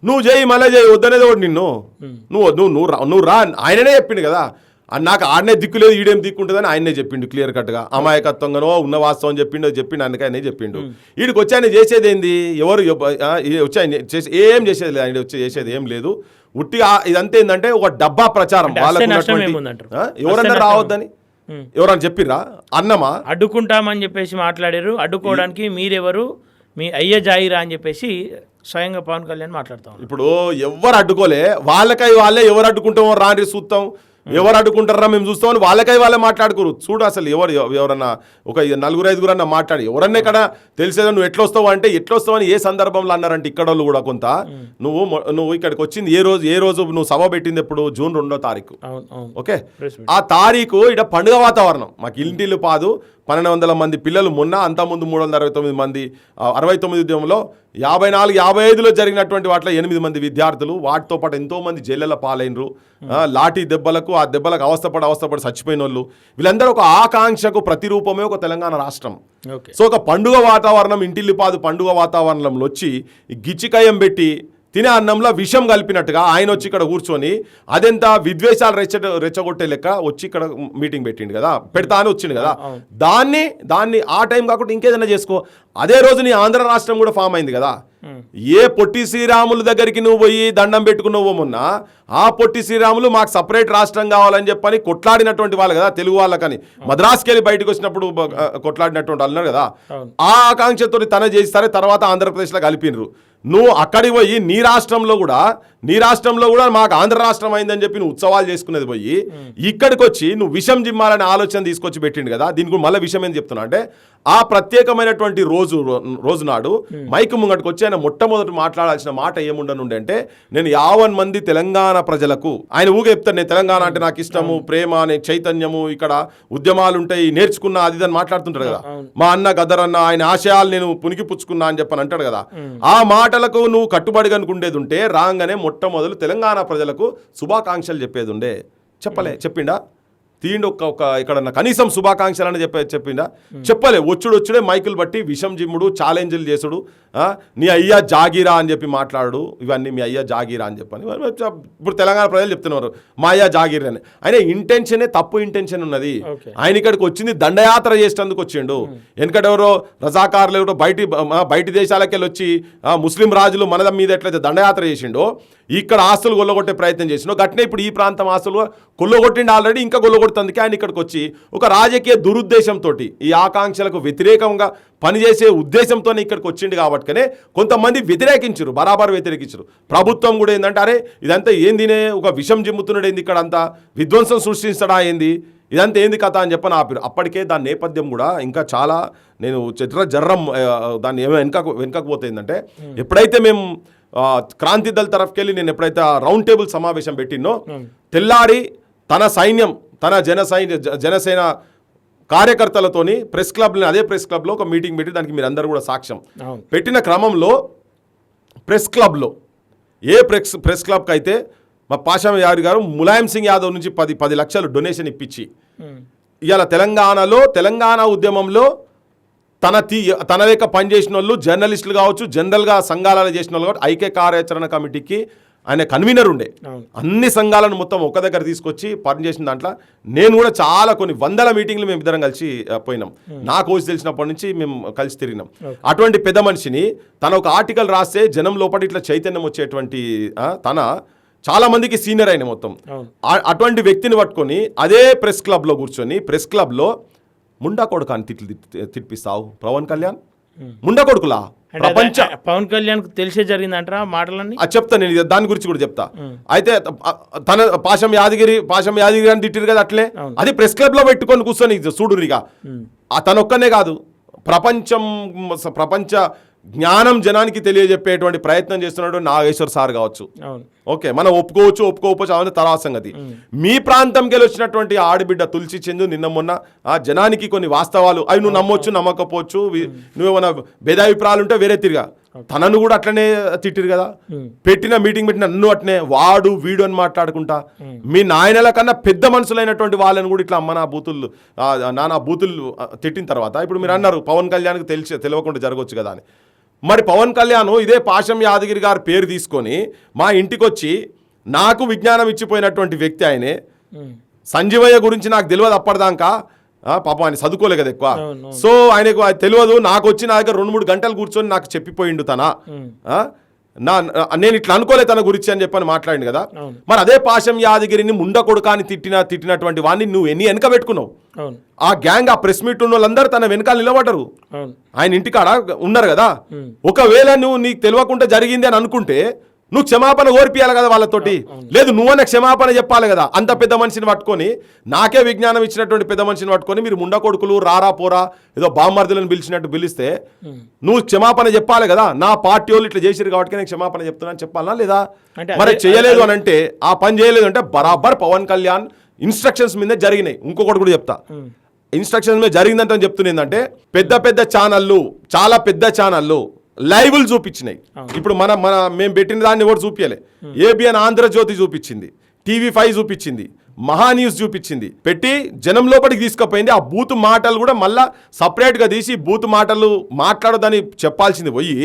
నువ్వు చేయి మళ్ళీ చేయి వద్దనేది ఒకటి నిన్ను, నువ్వు రా ఆయననే చెప్పిండు కదా. నాకు ఆడనే దిక్కు లేదు, ఈడేం దిక్కుంటుందని ఆయనే చెప్పిండు క్లియర్ కట్గా. అమాయకత్వంగానో ఉన్న వాస్తవం చెప్పిండు అందుకే ఆయనే చెప్పిండు. వీడికి వచ్చి ఆయన చేసేది ఏంది? ఎవరు వచ్చి ఆయన ఏం చేసేది లేదు, ఆయన వచ్చి చేసేది ఏం లేదు. ఉట్టిగా ఇదంతా ఏంటంటే ఒక డబ్బా ప్రచారం. ఎవరన్నా రావద్దని ఎవరన్నా చెప్పిర్రా? అన్నమా అడ్డుకుంటామని చెప్పేసి మాట్లాడారు. అడ్డుకోవడానికి మీరెవరు, మీ అయ్య జాయిరా అని చెప్పేసి స్వయంగా పవన్ కళ్యాణ్ మాట్లాడతాం. ఇప్పుడు ఎవరు అడ్డుకోలే, వాళ్ళే ఎవరు అడ్డుకుంటామో రాని చూస్తాం, ఎవరు అడ్డుకుంటారా మేము చూస్తామని వాళ్ళే మాట్లాడుకోరు. చూడు అసలు ఎవరన్నా ఒక 4-5 మాట్లాడి ఎవరన్నా ఇక్కడ తెలిసేదా నువ్వు ఎట్లా వస్తావు అంటే ఎట్లా వస్తావని ఏ సందర్భంలో అన్నారంటే ఇక్కడ వాళ్ళు కూడా కొంత నువ్వు ఇక్కడికి వచ్చింది ఏ రోజు నువ్వు సభ పెట్టింది ఎప్పుడు? జూన్ 2వ తారీఖు. ఓకే, ఆ తారీఖు ఇక్కడ పండుగ వాతావరణం. మాకు ఇంటిల్లు పాదు 1200 మంది పిల్లలు, మొన్న అంతకుముందు 369 మంది 69 ఉద్యమంలో 54-55లో జరిగినటువంటి వాటిలో 8 మంది విద్యార్థులు, వాటితో పాటు ఎంతోమంది జైళ్ళ పాలైనరు, లాఠీ దెబ్బలకు ఆ దెబ్బలకు అవస్థపడి చచ్చిపోయిన వాళ్ళు. వీళ్ళందరూ ఒక ఆకాంక్షకు ప్రతిరూపమే ఒక తెలంగాణ రాష్ట్రం. సో ఒక పండుగ వాతావరణం, ఇంటిల్లిపాదు పండుగ వాతావరణంలో వచ్చి గిచ్చికయం పెట్టి తినే అన్నంలో విషం కలిపినట్టుగా ఆయన వచ్చి ఇక్కడ కూర్చొని అదెంత విద్వేషాలు రెచ్చగొట్టే లెక్క వచ్చి ఇక్కడ మీటింగ్ పెట్టిండు కదా, పెడతా అని వచ్చిండు కదా. దాన్ని ఆ టైం కాకుండా ఇంకేదైనా చేసుకో. అదే రోజు నీ ఆంధ్ర రాష్ట్రం కూడా ఫామ్ అయింది కదా. ఏ పొట్టి శ్రీరాముల దగ్గరికి నువ్వు పోయి దండం పెట్టుకున్నావో మొన్న, ఆ పొట్టి శ్రీరాములు మాకు సపరేట్ రాష్ట్రం కావాలని చెప్పని కొట్లాడినటువంటి వాళ్ళు కదా, తెలుగు వాళ్ళకని మద్రాసుకి వెళ్ళి బయటకు వచ్చినప్పుడు కొట్లాడినటువంటి వాళ్ళు కదా. ఆ ఆకాంక్షతో తన చేసి సరే తర్వాత ఆంధ్రప్రదేశ్లో కలిపినరు. నువ్వు అక్కడికి పోయి నీ రాష్ట్రంలో కూడా మాకు ఆంధ్ర రాష్ట్రం అయిందని చెప్పి నువ్వు ఉత్సవాలు చేసుకునేది పోయి ఇక్కడికి వచ్చి నువ్వు విషం జిమ్మాలనే ఆలోచన తీసుకొచ్చి పెట్టిండు కదా. దీనికి కూడా మళ్ళీ విషయం ఏం చెప్తున్నా అంటే, ఆ ప్రత్యేకమైనటువంటి రోజు నాడు మైకు ముంగటికి వచ్చి ఆయన ఆయన మొట్టమొదటి మాట్లాడాల్సిన మాట ఏముండనుండే అంటే నేను 50 మంది తెలంగాణ ప్రజలకు ఆయన ఊగే చెప్తాను నేను తెలంగాణ అంటే నాకు ఇష్టము ప్రేమ అనే చైతన్యము ఇక్కడ ఉద్యమాలు ఉంటాయి నేర్చుకున్నా అది అని మాట్లాడుతుంటారు కదా మా అన్న గదరన్న ఆయన ఆశయాలు నేను పునికి పుచ్చుకున్నా అని చెప్పని అంటాడు కదా ఆ మాటలకు నువ్వు కట్టుబడి కనుకుండేది ఉంటే రాగానే మొట్టమొదలు తెలంగాణ ప్రజలకు శుభాకాంక్షలు చెప్పేది ఉండే చెప్పిండా తీయండి ఒక ఇక్కడ కనీసం శుభాకాంక్షలు అని చెప్పిండా చెప్పలే వచ్చుడే మైకులు బట్టి విషం జిమ్ముడు ఛాలెంజ్లు చేసుడు నీ అయ్యా జాగీరా అని చెప్పి మాట్లాడు ఇవన్నీ మీ అయ్యా జాగీరా అని చెప్పని ఇప్పుడు తెలంగాణ ప్రజలు చెప్తున్నారు మా అయ్యా జాగీరా అని ఆయన ఇంటెన్షనే తప్పు ఇంటెన్షన్ ఉన్నది ఆయన ఇక్కడికి వచ్చింది దండయాత్ర చేసేందుకు వచ్చిండు ఎందుకంటే ఎవరో రజాకారులు ఎవరో బయటి దేశాలకు వెళ్ళి వచ్చి ముస్లిం రాజులు మన మీద ఎట్లయితే దండయాత్ర చేసిండో ఇక్కడ ఆస్తులు కొల్లగొట్టే ప్రయత్నం చేసిండో గట్నే ఇప్పుడు ఈ ప్రాంతం ఆస్తులు కొల్లగొట్టిండి ఆల్రెడీ ఇంకా కొల్లగొడుతుందికి ఆయన ఇక్కడికి వచ్చి ఒక రాజకీయ దురుద్దేశంతో ఈ ఆకాంక్షలకు వ్యతిరేకంగా పనిచేసే ఉద్దేశంతోనే ఇక్కడికి వచ్చిండు కాబట్టినే కొంతమంది బరాబర్ వ్యతిరేకించరు ప్రభుత్వం కూడా ఏంటంటే అరే ఇదంతా ఏందినే ఒక విషం జిమ్ముతున్నాడు ఏంది ఇక్కడ అంతా విధ్వంసం సృష్టించడా ఏంది ఇదంతా ఏంది కథ అని చెప్పని ఆపిరు అప్పటికే దాని నేపథ్యం కూడా ఇంకా చాలా నేను జర్రం దాన్ని వెనకపోతే ఏంటంటే ఎప్పుడైతే మేము క్రాంతి దళ తరఫుకెళ్ళి నేను ఎప్పుడైతే రౌండ్ టేబుల్ సమావేశం పెట్టినో తెల్లారి తన సైన్యం తన జనసేన కార్యకర్తలతోని అదే ప్రెస్ క్లబ్లో ఒక మీటింగ్ పెట్టి దానికి మీరు అందరూ కూడా సాక్ష్యం పెట్టిన క్రమంలో ప్రెస్ క్లబ్లో ప్రెస్ క్లబ్కి అయితే మా పాషా యాదవ్ గారు ములాయం సింగ్ యాదవ్ నుంచి 10 లక్షలు డొనేషన్ ఇప్పించి ఇవాళ తెలంగాణ ఉద్యమంలో తన యొక్క పనిచేసిన వాళ్ళు జర్నలిస్టులు కావచ్చు జనరల్గా సంఘాలలో చేసిన వాళ్ళు కావచ్చు ఐక్య కార్యాచరణ కమిటీకి ఆయన కన్వీనర్ ఉండే అన్ని సంఘాలను మొత్తం ఒక దగ్గర తీసుకొచ్చి పనిచేసిన దాంట్లో నేను కూడా చాలా కొన్ని 100 మీటింగ్లు మేము ఇద్దరం కలిసి పోయినాం నా కోర్సు తెలిసినప్పటి నుంచి మేము కలిసి తిరిగినాం అటువంటి పెద్ద మనిషిని తన ఒక ఆర్టికల్ రాస్తే జనం లోపల ఇట్లా చైతన్యం వచ్చేటువంటి చాలా మందికి సీనియర్ అయిన మొత్తం అటువంటి వ్యక్తిని పట్టుకొని అదే ప్రెస్ క్లబ్లో కూర్చొని ప్రెస్ క్లబ్లో ముండా కొడుకు అని తిప్పిస్తావు పవన్ కళ్యాణ్ ముండా కొడుకులా ప్రపంచ పవన్ కళ్యాణ్ తెలిసే జరిగిందంటారా మాటలన్నీ చెప్తా నేను దాని గురించి కూడా చెప్తా అయితే తన పాషం యాదగిరి అని తిట్టిరు కదా అట్లే అది ప్రెస్ క్లబ్ లో పెట్టుకొని కూర్చొని చూడురిగా తనొక్కనే కాదు ప్రపంచ జ్ఞానం జనానికి తెలియజెప్పేటువంటి ప్రయత్నం చేస్తున్నాడు నాగేశ్వర్ సార్ కావచ్చు ఓకే మనం ఒప్పుకోవచ్చు అవన్నీ తర్వాత సంగతి మీ ప్రాంతంకి వెళ్ళి వచ్చినటువంటి ఆడబిడ్డ తులసి చందు నిన్న మొన్న ఆ జనానికి కొన్ని వాస్తవాలు అవి నువ్వు నమ్మొచ్చు నమ్మకపోవచ్చు నువ్వేమన్నా భేదాభిప్రాయాలు ఉంటే వేరే తిరిగా తనను కూడా అట్లనే తిట్టిరు కదా పెట్టిన నన్ను అట్నే వీడు అని మాట్లాడుకుంటా మీ నాయనల కన్నా పెద్ద మనుషులైనటువంటి వాళ్ళని కూడా ఇట్లా అమ్మ నానా బూతులు తిట్టిన తర్వాత ఇప్పుడు మీరు అన్నారు పవన్ కళ్యాణ్కి తెలియకుండా జరగవచ్చు కదా అని మరి పవన్ కళ్యాణ్ ఇదే పాషం యాదగిరి గారి పేరు తీసుకొని మా ఇంటికి వచ్చి నాకు విజ్ఞానం ఇచ్చిపోయినటువంటి వ్యక్తి ఆయనే సంజీవయ్య గురించి నాకు తెలియదు అప్పటిదాకా పాపం ఆయన చదువుకోలే కదా ఎక్కువ సో ఆయనకు తెలియదు నాకు వచ్చి నా దగ్గర 2-3 గంటలు కూర్చొని నాకు చెప్పిపోయిండు నేను ఇట్లా అనుకోలే తన గురించి అని చెప్పని మాట్లాడింది కదా మరి అదే పాషం యాదగిరిని ముండ కొడుకాని తిట్టినటువంటి వాడిని నువ్వు వెనక పెట్టుకున్నావు ఆ గ్యాంగ్ ఆ ప్రెస్ మీట్ ఉన్న వాళ్ళందరూ తన వెనకాల నిలబడ్డరు ఆయన ఇంటికాడ ఉన్నారు కదా ఒకవేళ నువ్వు నీకు తెలియకుండా జరిగింది అని అనుకుంటే నువ్వు క్షమాపణ ఓర్పియాలి కదా వాళ్ళతోటి లేదు నువ్వనే క్షమాపణ చెప్పాలి కదా అంత పెద్ద మనిషిని పట్టుకొని నాకే విజ్ఞానం ఇచ్చినటువంటి పెద్ద మనిషిని పట్టుకొని మీరు ముండ కొడుకులు రారా పోరా ఏదో బామ్మర్దులను పిలిస్తే నువ్వు క్షమాపణ చెప్పాలి కదా నా పార్టీ వాళ్ళు ఇట్లా చేసిరు కాబట్టి నేను క్షమాపణ చెప్తున్నాను చెప్పాలనా లేదా మరి చేయలేదు అని అంటే ఆ పని చేయలేదు అంటే బరాబర్ పవన్ కళ్యాణ్ ఇన్స్ట్రక్షన్స్ మీద జరిగినాయి ఇంకొకటి కూడా చెప్తా ఇన్స్ట్రక్షన్స్ మీద జరిగిందంటే చెప్తున్నా పెద్ద ఛానళ్ళు చాలా పెద్ద ఛానళ్ళు లైవ్లు చూపించినాయి ఇప్పుడు మేము పెట్టిన దాన్ని కూడా చూపించలే ఏబిఎన్ ఆంధ్రజ్యోతి చూపించింది TV5 చూపించింది మహా న్యూస్ చూపించింది పెట్టి జనం లోపలికి తీసుకుపోయింది ఆ బూత్ మాటలు కూడా మళ్ళా సపరేట్గా తీసి బూత్ మాటలు మాట్లాడదని చెప్పాల్సింది పోయి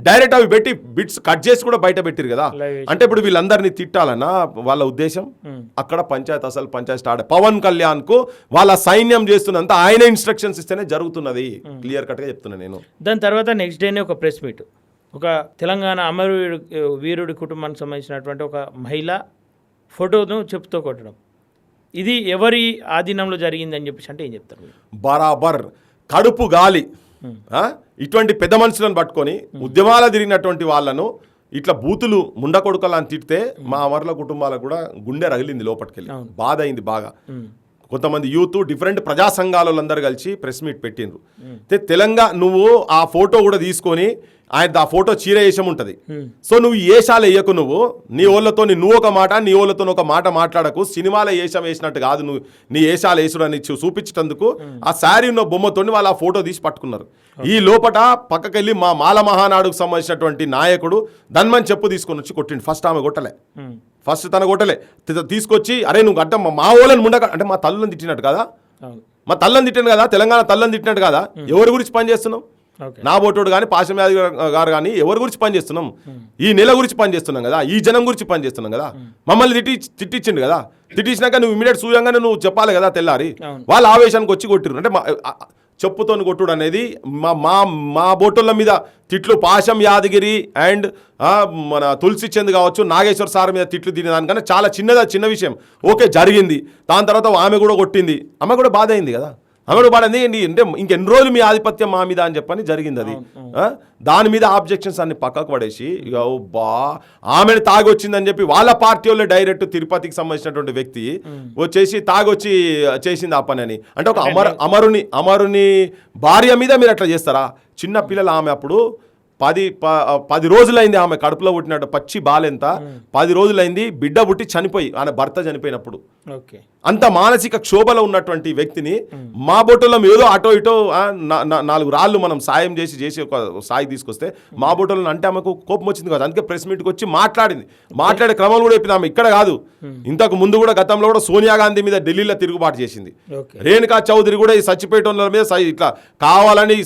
డైరెక్ట్ అవి పెట్టి బిట్స్ కట్ చేసి కూడా బయట పెట్టిరు కదా అంటే ఇప్పుడు వీళ్ళందరినీ తిట్టాలన్నా వాళ్ళ ఉద్దేశం అక్కడ పంచాయతీ స్టార్ట్ పవన్ కళ్యాణ్ కు వాళ్ళ సైన్యం చేస్తున్నంత ఆయన ఇన్స్ట్రక్షన్స్ ఇస్తేనే జరుగుతున్నది క్లియర్ కట్ గా చెప్తున్నా నేను దాని తర్వాత నెక్స్ట్ డేనే ఒక ప్రెస్ మీట్ ఒక తెలంగాణ వీరుడి కుటుంబానికి సంబంధించినటువంటి ఒక మహిళ ఫోటోను చెప్పుతో కొట్టడం ఇది ఎవరి ఆధీనంలో జరిగిందని చెప్పేసి అంటే ఏం చెప్తారు బరాబర్ కడుపు గాలి ఇటువంటి పెద్ద మనుషులను పట్టుకొని ఉద్యమాలు తిరిగినటువంటి వాళ్ళను ఇట్లా బూతులు ముండ కొడుకలు అని తిడితే మా అమరుల కుటుంబాలకు కూడా గుండె రగిలింది లోపలికెళ్ళి బాధ అయింది బాగా కొంతమంది యూత్ డిఫరెంట్ ప్రజా సంఘాల వాళ్ళందరూ కలిసి ప్రెస్ మీట్ పెట్టిండ్రు. తెలంగాణ నువ్వు ఆ ఫోటో కూడా తీసుకొని ఆయన ఆ ఫోటో చీర వేషం ఉంటుంది. సో నువ్వు ఏషాలు వేయకు, నువ్వు నీ ఓళ్ళతో నువ్వు ఒక మాట నీ ఓళ్ళతో ఒక మాట మాట్లాడకు. సినిమాలో ఏషం వేసినట్టు కాదు నువ్వు నీ ఏషాలు వేసుడు అని చూపించేందుకు ఆ శారీ ఉన్న బొమ్మతో వాళ్ళు ఆ ఫోటో తీసి పట్టుకున్నారు. ఈ లోపట పక్కకెళ్ళి మా మాల మహానాడుకు సంబంధించినటువంటి నాయకుడు ధన్మని చెప్పు తీసుకొని వచ్చి కొట్టిండు. ఫస్ట్ ఆమె కొట్టలే, ఫస్ట్ తన కొట్టలే, తీసుకొచ్చి అరే నువ్వు గడ్డ మా ఓళ్ళని ముండక అంటే మా తల్లుని తిట్టినట్టు కదా, మా తల్లని తిట్టాను కదా, తెలంగాణ తల్లని తిట్టినట్టు కదా. ఎవరి గురించి పనిచేస్తున్నావు? నా బోటోడు కానీ పాశమ్యాది గారు కానీ ఎవరి గురించి పనిచేస్తున్నాం? ఈ నెల గురించి పనిచేస్తున్నాం కదా, ఈ జనం గురించి పనిచేస్తున్నాం కదా. మమ్మల్ని తిట్టించిండు కదా, తిట్టించినాక నువ్వు ఇమీడియట్ సూయంగానే నువ్వు చెప్పాలి కదా తెల్లారి. వాళ్ళ ఆవేశానికి వచ్చి కొట్టిరు. అంటే చెప్పుతో కొట్టుడు అనేది మా బోటోళ్ళ మీద తిట్లు పాశం యాదగిరి అండ్ మన తులసి చంద్ కావచ్చు, నాగేశ్వర్ సార్ మీద తిట్లు తినేదానికన్నా చాలా చిన్న విషయం. ఓకే జరిగింది. దాని తర్వాత ఆమె కూడా కొట్టింది, ఆమె కూడా బాధ అయింది కదా, ఆమె కూడా బాధ అయింది. అంటే ఇంకెన్ని రోజులు మీ ఆధిపత్యం మా మీద అని చెప్పని జరిగింది అది. దాని మీద ఆబ్జెక్షన్స్ అన్ని పక్కకు పడేసి ఇక ఆమెను తాగి వచ్చిందని చెప్పి వాళ్ళ పార్టీ వాళ్ళు డైరెక్ట్ తిరుపతికి సంబంధించినటువంటి వ్యక్తి వచ్చేసి తాగొచ్చి చేసింది ఆ పని అని. అంటే ఒక అమరుని భార్య మీద మీరు అట్లా చేస్తారా? చిన్న పిల్లలు ఆమె అప్పుడు 10 రోజులైంది ఆమె కడుపులో పుట్టినట్టు, పచ్చి బాలెంత 10 రోజులైంది, బిడ్డ పుట్టి చనిపోయి ఆమె భర్త చనిపోయినప్పుడు. అంత మానసిక క్షోభలో ఉన్నటువంటి వ్యక్తిని మా బొట్టలో ఏదో అటో ఇటో 4 రాళ్ళు మనం సాయం చేసి ఒక సాయి తీసుకొస్తే మా బొట్టలో అంటే ఆమెకు కోపం వచ్చింది కదా. అందుకే ప్రెస్ మీట్కి వచ్చి మాట్లాడే క్రమం కూడా చెప్పింది. ఆమె ఇక్కడ కాదు, ఇంతకు ముందు కూడా గతంలో కూడా సోనియా గాంధీ మీద ఢిల్లీలో తిరుగుబాటు చేసింది. రేణుకా చౌదరి కూడా ఈ సచ్చిపేట మీద ఇట్లా కావాలని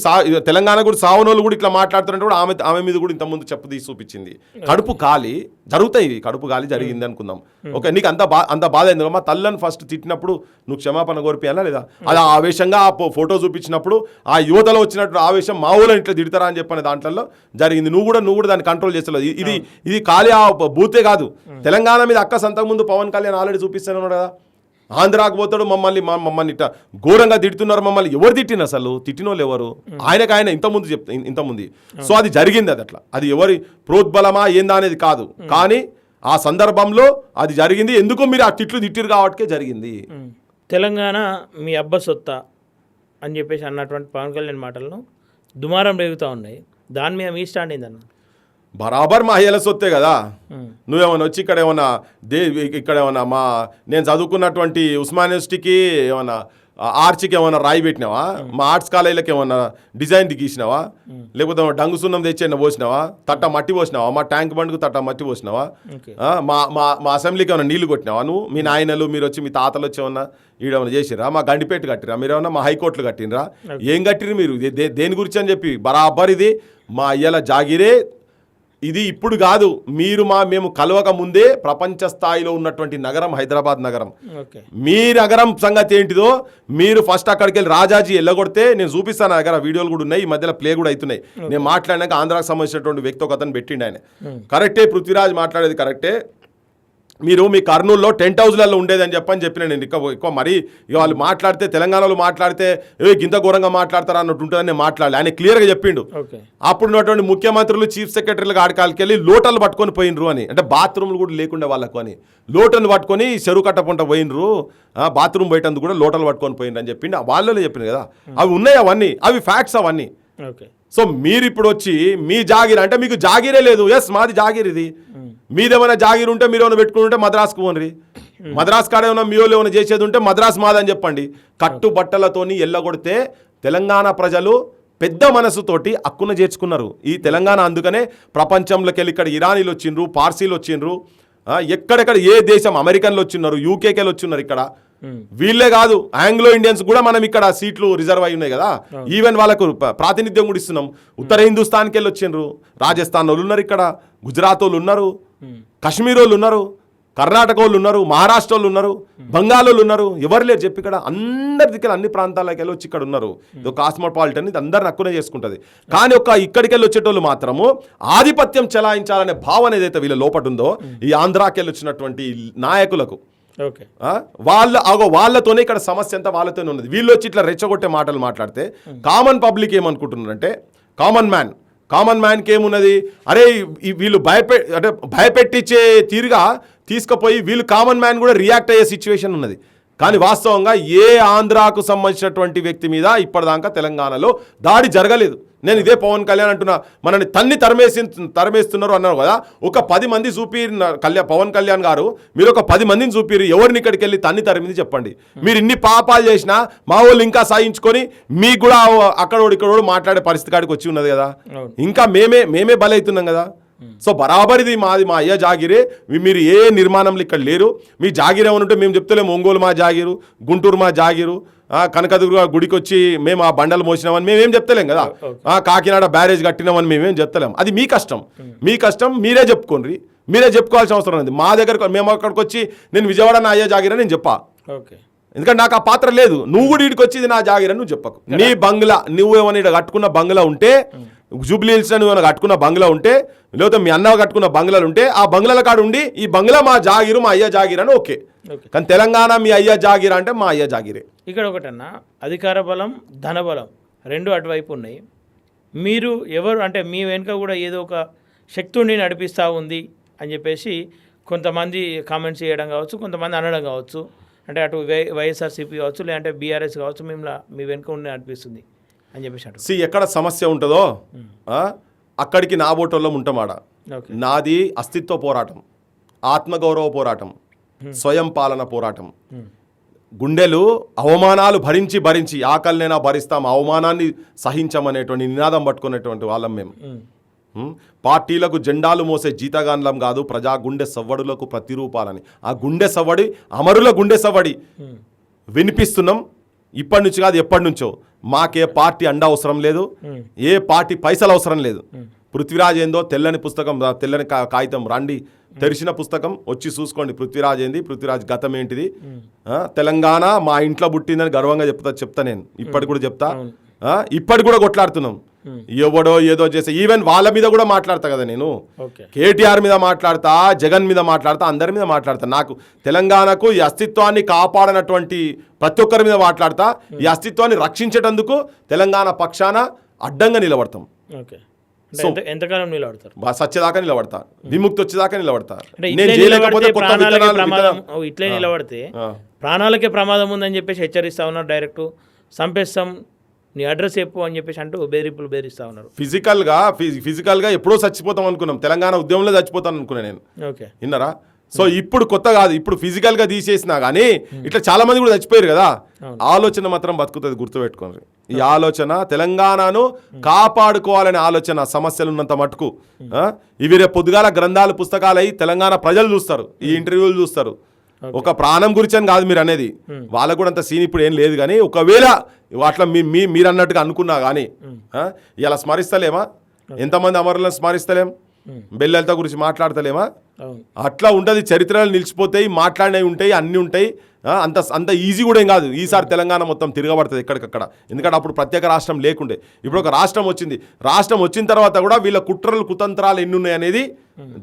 తెలంగాణ కూడా సావనోళ్ళు కూడా ఇట్లా మాట్లాడుతున్నట్టు కూడా ఆమె మీద కూడా ఇంతకుముందు చెప్పు తీసి చూపించింది. కడుపు గాలి జరుగుతాయి, కడుపు గాలి జరిగింది అనుకుందాం. ఓకే, నీకు అంత బాధ అయింది. మా తల్లని ఫస్ట్ తిట్టినప్పుడు నువ్వు క్షమాపణ కోరిపోయాలా లేదా? అది ఆవేశంగా ఆ ఫోటో చూపించినప్పుడు ఆ యువతలో వచ్చినట్టు ఆవేశం మా ఊళ్ళో ఇట్లా తిడతారా అని చెప్పిన దాంట్లో జరిగింది. నువ్వు కూడా దాన్ని కంట్రోల్ చేస్తలేదు. ఇది ఖాళీ ఆ బూతే కాదు. తెలంగాణ మీద అక్క సంతకు ముందు పవన్ కళ్యాణ్ ఆల్రెడీ చూపిస్తాను ఉన్నాడు కదా. ఆంధ్రాకు పోతాడు, మమ్మల్ని ఇట్లా ఘోరంగా తిడుతున్నారు. మమ్మల్ని ఎవరు తిట్టిన అసలు? తిట్టిన వాళ్ళు ఎవరు? ఆయన ఇంతకుముందు. సో అది జరిగింది. అది అట్లా అది ఎవరి ప్రోద్బలమా ఏందా అనేది కాదు, కానీ ఆ సందర్భంలో అది జరిగింది. ఎందుకు మీరు ఆ తిట్లు తిట్టిరు కాబట్టికే జరిగింది. తెలంగాణ మీ అబ్బ సొత్తా అని చెప్పేసి అన్నటువంటి పవన్ కళ్యాణ్ మాటలను దుమారం రేగుతూ ఉన్నాయి. దాని మీద మీ స్టాండ్ ఏందన్న? బరాబర్ మా అయ్యల సొత్తే కదా. నువ్వేమన్నా వచ్చి ఇక్కడ ఏమన్నా నేను చదువుకున్నటువంటి ఉస్మాన్ యూనివర్సిటీకి ఏమన్నా ఆర్చికి ఏమన్నా రాయి పెట్టినావా? మా ఆర్ట్స్ కాలేజీలకు ఏమన్నా డిజైన్ గీసినావా? లేకపోతే డంగు సున్నం తెచ్చి పోసినావా? తట్ట మట్టి పోసినావా? మా ట్యాంక్ బండ్కు తట్ట మట్టి పోసినావా? మా అసెంబ్లీకి ఏమన్నా నీళ్లు కొట్టినావా? నువ్వు మీ నాయనలు మీరు వచ్చి మీ తాతలు వచ్చి ఏమన్నా ఈడేమన్నా చేసిరా? మా గండిపేట కట్టిరా? మీరేమన్నా మా హైకోర్టులు కట్టినరా? ఏం కట్టిరు మీరు? దేని గురించి అని చెప్పి బరాబర్ ఇది మా అయ్యల జాగిరే. ఇది ఇప్పుడు కాదు, మేము కలవక ముందే ప్రపంచ స్థాయిలో ఉన్నటువంటి నగరం హైదరాబాద్ నగరం. మీ నగరం సంగతి ఏంటిదో మీరు ఫస్ట్ అక్కడికి వెళ్ళి రాజాజీ వెళ్ళగొడితే నేను చూపిస్తాను. నా దగ్గర వీడియోలు కూడా ఉన్నాయి, ఈ మధ్యలో ప్లే కూడా అవుతున్నాయి. నేను మాట్లాడినాక ఆంధ్రాకు సంబంధించినటువంటి వ్యక్తి ఒక అతను పెట్టిండు. ఆయన కరెక్టే, పృథ్వీరాజ్ మాట్లాడేది కరెక్టే. మీరు మీ కర్నూలులో టెంట్ హౌస్లలో ఉండేదని చెప్పిన నేను ఎక్కువ మరీ ఇక వాళ్ళు మాట్లాడితే తెలంగాణలో మాట్లాడితే ఇంత ఘోరంగా మాట్లాడతారా అన్నట్టు ఉంటుందని నేను మాట్లాడలే. ఆయన క్లియర్గా చెప్పిండు. అప్పుడు ఉన్నటువంటి ముఖ్యమంత్రులు చీఫ్ సెక్రటరీలకు ఆడకాలకి వెళ్ళి లోటలు పట్టుకొని పోయినరు అని, అంటే బాత్రూమ్లు కూడా లేకుండా వాళ్ళకు అని లోటలు పట్టుకొని చెరువు కట్టపుంట పోయినరు, బాత్రూమ్ బయటందుకు కూడా లోటలు పట్టుకొని పోయినరు అని చెప్పిండు. వాళ్ళలో చెప్పింది కదా, అవి ఉన్నాయి, అవన్నీ అవి ఫ్యాక్ట్స్ అవన్నీ. సో మీరు ఇప్పుడు వచ్చి మీ జాగిర్ అంటే మీకు జాగిరే లేదు. ఎస్, మాది జాగిర్ ఇది. మీదేమైనా జాగిర్ ఉంటే మీరు ఏమైనా పెట్టుకుని ఉంటే మద్రాసుకు పోన్రి. మద్రాసు కాడ ఏమైనా మీ వాళ్ళు ఏమైనా చేసేది ఉంటే మద్రాసు మాదని చెప్పండి. కట్టుబట్టలతోని ఎల్లగొడితే తెలంగాణ ప్రజలు పెద్ద మనసుతోటి హక్కున చేర్చుకున్నారు ఈ తెలంగాణ. అందుకనే ప్రపంచంలోకి వెళ్ళి ఇక్కడ ఇరానీలు వచ్చిండ్రు, పార్సీలు వచ్చిండ్రు, ఎక్కడెక్కడ ఏ దేశం అమెరికన్లు వచ్చిన్నారు, యూకేకెళ్ళి వచ్చిన్నారు. ఇక్కడ వీళ్ళే కాదు, ఆంగ్లో ఇండియన్స్ కూడా మనం ఇక్కడ సీట్లు రిజర్వ్ అయి ఉన్నాయి కదా. ఈవెన్ వాళ్ళకు ప్రాతినిధ్యం కూడా ఇస్తున్నాం. ఉత్తర హిందుస్థాన్కి వెళ్ళి వచ్చిండ్రు, రాజస్థాన్ వాళ్ళు ఉన్నారు, ఇక్కడ గుజరాత్ వాళ్ళు ఉన్నారు, కాశ్మీర్ వాళ్ళు ఉన్నారు, కర్ణాటక వాళ్ళు ఉన్నారు, మహారాష్ట్ర వాళ్ళు ఉన్నారు, బెంగాల్ వాళ్ళు ఉన్నారు. ఎవరు లేరు చెప్పి ఇక్కడ అందరి దగ్గర అన్ని ప్రాంతాలకు వెళ్ళి వచ్చి ఇక్కడ ఉన్నారు. ఇది కాస్మోపాలిటన్, ఇది అందరిని హక్కునే చేసుకుంటుంది. కానీ ఇక్కడికి వెళ్ళి వచ్చేటోళ్ళు మాత్రము ఆధిపత్యం చెలాయించాలనే భావన ఏదైతే వీళ్ళ లోపట ఉందో ఈ ఆంధ్రాకి వెళ్ళి వచ్చినటువంటి నాయకులకు, వాళ్ళతోనే ఇక్కడ సమస్య అంతా వాళ్ళతోనే ఉన్నది. వీళ్ళు వచ్చి ఇట్లా రెచ్చగొట్టే మాటలు మాట్లాడితే కామన్ పబ్లిక్ ఏమనుకుంటున్నారంటే, కామన్ మ్యాన్కి ఏమున్నది, అరే వీళ్ళు భయపెట్టించే తీరుగా తీసుకుపోయి వీళ్ళు కామన్ మ్యాన్ కూడా రియాక్ట్ అయ్యే సిచ్యువేషన్ ఉన్నది. కానీ వాస్తవంగా ఏ ఆంధ్రాకు సంబంధించినటువంటి వ్యక్తి మీద ఇప్పటిదాకా తెలంగాణలో దాడి జరగలేదు. నేను ఇదే పవన్ కళ్యాణ్ అంటున్నా, మనని తరిమేస్తున్నారు అన్నారు కదా. ఒక 10 మంది చూపిరు పవన్ కళ్యాణ్ గారు, మీరు ఒక 10 మందిని చూపిరు, ఎవరిని ఇక్కడికి వెళ్ళి తరిమింది చెప్పండి. మీరు ఇన్ని పాపాలు చేసినా మా వాళ్ళు ఇంకా సాయించుకొని మీకు కూడా అక్కడోడు ఇక్కడోడు మాట్లాడే పరిస్థితి కాడికి వచ్చి ఉన్నది కదా. ఇంకా మేమే బలవుతున్నాం కదా. సో బరాబరిది మాది, మా అయ్య జాగిరే. మీరు ఏ నిర్మాణంలో ఇక్కడ లేరు. మీ జాగిరే అని ఉంటే మేము చెప్తలేము ఒంగోలు మా జాగిరు, గుంటూరు మా జాగిరు, కనకదుర్గ గుడికి వచ్చి మేము ఆ బండలు మోసినామని మేమేం చెప్తలేం కదా. కాకినాడ బ్యారేజ్ కట్టినామని మేమేం చెప్తలేం. అది మీ కష్టం, మీరే చెప్పుకోండి, మీరే చెప్పుకోవాల్సిన అవసరం ఉంది. మా దగ్గర మేము అక్కడికి వచ్చి నేను విజయవాడ నా అయ్య జాగిరా నేను చెప్పా, ఎందుకంటే నాకు ఆ పాత్ర లేదు. నువ్వు కూడా ఇక్కడికి వచ్చి నా జాగిరా నువ్వు చెప్పకు. నీ బంగ్లా, నువ్వు ఏమైనా ఇక్కడ కట్టుకున్న బంగ్లా ఉంటే, జూబ్లీ హిల్స్ నువ్వు ఏమైనా కట్టుకున్న బంగ్లా ఉంటే, లేకపోతే మీ అన్న కట్టుకున్న బంగ్లాలు ఉంటే, ఆ బంగ్లాల కాడ ఉండి ఈ బంగ్లా మా జాగిరు, మా అయ్య జాగిరా అని ఓకే. కానీ తెలంగాణ మీ అయ్య జాగిరా అంటే మా అయ్య జాగిరే. ఇక్కడ ఒకటన్నా, అధికార బలం, ధనబలం రెండు అటువైపు ఉన్నాయి. మీరు ఎవరు అంటే మీ వెనుక కూడా ఏదో ఒక శక్తుని నడిపిస్తూ ఉంది అని చెప్పేసి కొంతమంది కామెంట్స్ చేయడం కావచ్చు, కొంతమంది అనడం కావచ్చు. అంటే అటు వైఎస్ఆర్సీపీ కావచ్చు, లేదంటే బీఆర్ఎస్ కావచ్చు, మేము మీ వెనుక ఉండి అనిపిస్తుంది అని చెప్పేసి ఎక్కడ సమస్య ఉంటుందో అక్కడికి నా బోటోళ్ళం ఉంటామాడ. నాది అస్తిత్వ పోరాటం, ఆత్మగౌరవ పోరాటం, స్వయం పాలన పోరాటం. గుండెలు అవమానాలు భరించి ఆకలినైనా భరిస్తాం, అవమానాన్ని సహించమనేటువంటి నినాదం పట్టుకునేటువంటి వాళ్ళం మేము. పార్టీలకు జెండాలు మోసే జీతగాన్లం కాదు, ప్రజా గుండె సవ్వడులకు ప్రతిరూపాలని. ఆ గుండె సవ్వడి, అమరుల గుండె సవ్వడి వినిపిస్తున్నాం. ఇప్పటి నుంచి కాదు, ఎప్పటి నుంచో. మాకే పార్టీ అండ అవసరం లేదు, ఏ పార్టీ పైసలు అవసరం లేదు. పృథ్వీరాజ్ ఏందో తెల్లని పుస్తకం, తెల్లని కాగితం రండి, తెరిచిన పుస్తకం వచ్చి చూసుకోండి. పృథ్వీరాజ్ ఏంది, పృథ్వీరాజ్ గతం ఏంటిది. తెలంగాణ మా ఇంట్లో పుట్టిందని గర్వంగా చెప్తా నేను. ఇప్పటి కూడా చెప్తా, ఇప్పటి కూడా కొట్లాడుతున్నాం. ఎవడో ఏదో చేసే, ఈవెన్ వాళ్ళ మీద కూడా మాట్లాడతా కదా నేను. కేటీఆర్ మీద మాట్లాడతా, జగన్ మీద మాట్లాడతా, అందరి మీద మాట్లాడతా. నాకు తెలంగాణకు ఈ అస్తిత్వాన్ని కాపాడనటువంటి ప్రతి ఒక్కరి మీద మాట్లాడతా. ఈ అస్తిత్వాన్ని రక్షించేటందుకు తెలంగాణ పక్షాన అడ్డంగా నిలబడతాం. ఎంతకాలం నిలబడతారు? సచ్చేదాకా నిలబడతా, విముక్తి వచ్చేదాకా నిలబడతా. ఇట్లే నిలబడితే ప్రాణాలకే ప్రమాదం ఉందని చెప్పేసి హెచ్చరిస్తా ఉన్నారు. డైరెక్ట్ చంపేస్తాం, నీ అడ్రస్ చెప్పు అని చెప్పేసి అంటూ బెదిరిస్తా ఉన్నారు. ఫిజికల్గా ఎప్పుడో చచ్చిపోతాం అనుకున్నాం, తెలంగాణ ఉద్యమంలో చచ్చిపోతాను అనుకున్నా నేను. ఓకే, విన్నారా? సో ఇప్పుడు కొత్త కాదు, ఇప్పుడు ఫిజికల్గా తీసేసినా కానీ ఇట్లా చాలా మంది కూడా చచ్చిపోయారు కదా. ఆలోచన మాత్రం బతుకుతుంది, గుర్తుపెట్టుకోండి. ఈ ఆలోచన తెలంగాణను కాపాడుకోవాలనే ఆలోచన, సమస్యలు ఉన్నంత మటుకు. ఇవి రేపు పొద్దుగాల గ్రంథాలు పుస్తకాలు అయ్యి తెలంగాణ ప్రజలు చూస్తారు, ఈ ఇంటర్వ్యూలు చూస్తారు. ఒక ప్రాణం గురించి అని కాదు మీరు అనేది, వాళ్ళకు కూడా అంత సీన్ ఇప్పుడు ఏం లేదు. కానీ ఒకవేళ అట్లా మీరు అన్నట్టుగా అనుకున్నా కానీ ఇలా స్మరిస్తలేమా? ఎంతమంది అమరులను స్మరిస్తలేం? బెల్లెలతో గురించి మాట్లాడతలేమా? అట్లా ఉంటుంది, చరిత్రలు నిలిచిపోతాయి, మాట్లాడినవి ఉంటాయి, అన్నీ ఉంటాయి. అంత ఈజీ కూడా ఏం కాదు. ఈసారి తెలంగాణ మొత్తం తిరగబడుతుంది ఎక్కడికక్కడ. ఎందుకంటే అప్పుడు ప్రత్యేక రాష్ట్రం లేకుండే, ఇప్పుడు ఒక రాష్ట్రం వచ్చింది. రాష్ట్రం వచ్చిన తర్వాత కూడా వీళ్ళ కుట్రలు కుతంత్రాలు ఎన్ని ఉన్నాయి అనేది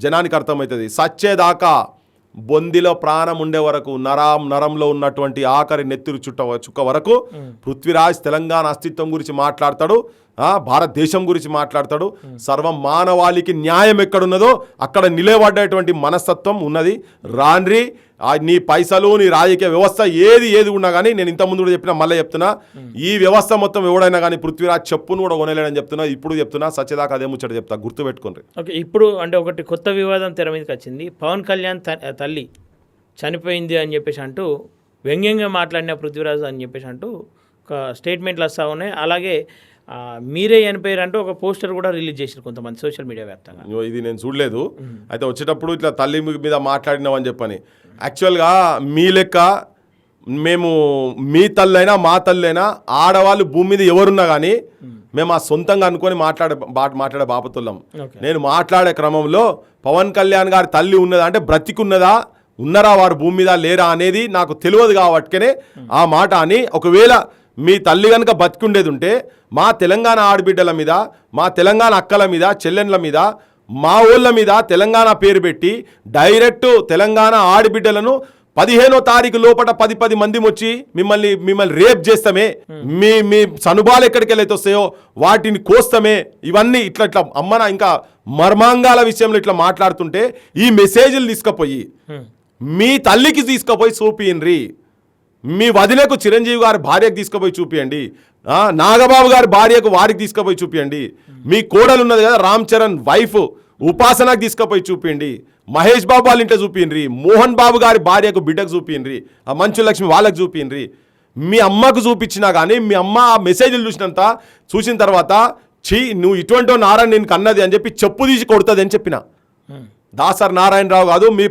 జనానికి అర్థమవుతుంది. సచ్చేదాకా, బొందిలో ప్రాణం ఉండే వరకు, నరంలో ఉన్నటువంటి ఆఖరి నెత్తురు చుక్క వరకు పృథ్వీరాజ్ తెలంగాణ అస్తిత్వం గురించి మాట్లాడతాడు, భారతదేశం గురించి మాట్లాడతాడు. సర్వ మానవాళికి న్యాయం ఎక్కడున్నదో అక్కడ నిలబడేటువంటి మనస్తత్వం ఉన్నది. రాన్రి నీ పైసలు, నీ రాజకీయ వ్యవస్థ ఏది ఉన్నా కానీ, నేను ఇంతకుముందు కూడా చెప్పినా, మళ్ళీ చెప్తున్నా, ఈ వ్యవస్థ మొత్తం ఎవడైనా కానీ పృథ్వీరాజ్ చెప్పును కూడా కొనలేడని చెప్తున్నా. ఇప్పుడు చెప్తున్నా, సత్యదాకా అదే ముచ్చట చెప్తా, గుర్తుపెట్టుకోండి. ఓకే, ఇప్పుడు అంటే ఒకటి కొత్త వివాదం తెర మీదకి వచ్చింది. పవన్ కళ్యాణ్ తల్లి చనిపోయింది అని చెప్పేసి అంటూ వ్యంగ్యంగా మాట్లాడిన పృథ్వీరాజ్ అని చెప్పేసి అంటూ ఒక స్టేట్మెంట్లు వస్తూ ఉన్నాయి. అలాగే మీరే చనిపోయారు అంటూ ఒక పోస్టర్ కూడా రిలీజ్ చేశారు కొంతమంది సోషల్ మీడియా వ్యాప్తంగా. ఇది నేను చూడలేదు. అయితే వచ్చేటప్పుడు ఇట్లా తల్లి మీద మాట్లాడినామని చెప్పని, యాక్చువల్గా మీ లెక్క మేము మీ తల్లైనా మా తల్లైనా ఆడవాళ్ళు భూమి మీద ఎవరున్నా కానీ మేము ఆ సొంతంగా అనుకొని మాట్లాడే బాపతుల్లం. నేను మాట్లాడే క్రమంలో పవన్ కళ్యాణ్ గారి తల్లి ఉన్నదా అంటే బ్రతికున్నదా, ఉన్నారా వారు భూమి మీద లేరా అనేది నాకు తెలియదు కాబట్టినే ఆ మాట అని. ఒకవేళ మీ తల్లి కనుక బతికుండేది ఉంటే మా తెలంగాణ ఆడబిడ్డల మీద, మా తెలంగాణ అక్కల మీద, చెల్లెండ్ల మీద, మా ఊళ్ళ మీద తెలంగాణ పేరు పెట్టి డైరెక్ట్ తెలంగాణ ఆడబిడ్డలను 15వ తారీఖు లోపల 10 మంది వచ్చి మిమ్మల్ని రేప్ చేస్తామే, మీ సనుబాలు ఎక్కడికి వెళ్ళైతే వస్తాయో వాటిని కోస్తామే, ఇవన్నీ ఇట్లా అమ్మన ఇంకా మర్మాంగాల విషయంలో ఇట్లా మాట్లాడుతుంటే ఈ మెసేజ్లు తీసుకుపోయి మీ తల్లికి తీసుకుపోయి చూపియండ్రి. మీ వదినకు చిరంజీవి గారి భార్యకు తీసుకుపోయి చూపియండి, నాగబాబు గారి భార్యకు వారికి తీసుకుపోయి చూపియండి, మీ కోడలు ఉన్నది కదా రామ్ చరణ్ వైఫ్ ఉపాసనకు తీసుకుపోయి చూపిండి, మహేష్ బాబు వాళ్ళ ఇంట్లో చూపిండ్రి, మోహన్ బాబు గారి భార్యకు బిడ్డకు చూపిండ్రి, ఆ మంచు లక్ష్మి వాళ్ళకు చూపిండ్రి. మీ అమ్మకు చూపించినా కానీ మీ అమ్మ ఆ మెసేజ్లు చూసిన తర్వాత నువ్వు ఇటువంటి నారాయణ నేను కన్నది అని చెప్పి చెప్పు తీసి కొడుతుంది అని చెప్పిన. దాసర్ నారాయణరావు కాదు, మీ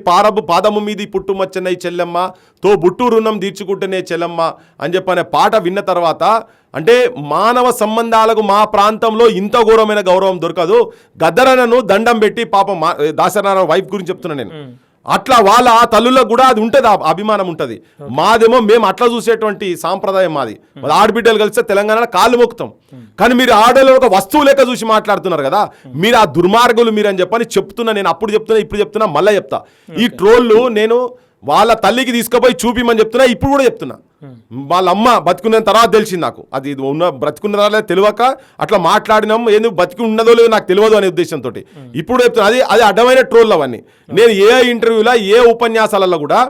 పాదము మీది పుట్టుమచ్చన్న చెల్లెమ్మ తో బుట్టు రుణం తీర్చుకుంటేనే చెల్లెమ్మ అని చెప్పనే పాట విన్న తర్వాత అంటే మానవ సంబంధాలకు మా ప్రాంతంలో ఇంత ఘోరమైన గౌరవం దొరకదు. గద్దరనను దండం పెట్టి పాపం దాసర్ నారాయణ వైఫ్ గురించి చెప్తున్నా నేను. అట్లా వాళ్ళ ఆ తల్లులకు కూడా అది ఉంటుంది, అభిమానం ఉంటుంది. మాదేమో మేము అట్లా చూసేటువంటి సాంప్రదాయం మాది. ఆడబిడ్డలు కలిస్తే తెలంగాణలో కాళ్ళు మొక్కుతాం. కానీ మీరు ఆడలో ఒక వస్తువు లెక్క చూసి మాట్లాడుతున్నారు కదా, మీరు ఆ దుర్మార్గులు మీరు అని చెప్పని చెప్తున్నా నేను. అప్పుడు చెప్తున్నా, ఇప్పుడు చెప్తున్నా, మళ్ళీ చెప్తా. ఈ ట్రోళ్ళు నేను వాళ్ళ తల్లికి తీసుకుపోయి చూపిమని చెప్తున్నా, ఇప్పుడు కూడా చెప్తున్నా. వాళ్ళ అమ్మ బతికున్న తర్వాత తెలిసింది నాకు, అది బ్రతికున్నదా తెలియక అట్లా మాట్లాడినాం. ఏంది బతికి ఉన్నదో లేదో నాకు తెలియదు అనే ఉద్దేశంతో ఇప్పుడు చెప్తున్నా. అది అడ్డమైన ట్రోల్ అవన్నీ. నేను ఏ ఇంటర్వ్యూలో ఏ ఉపన్యాసాలలో కూడా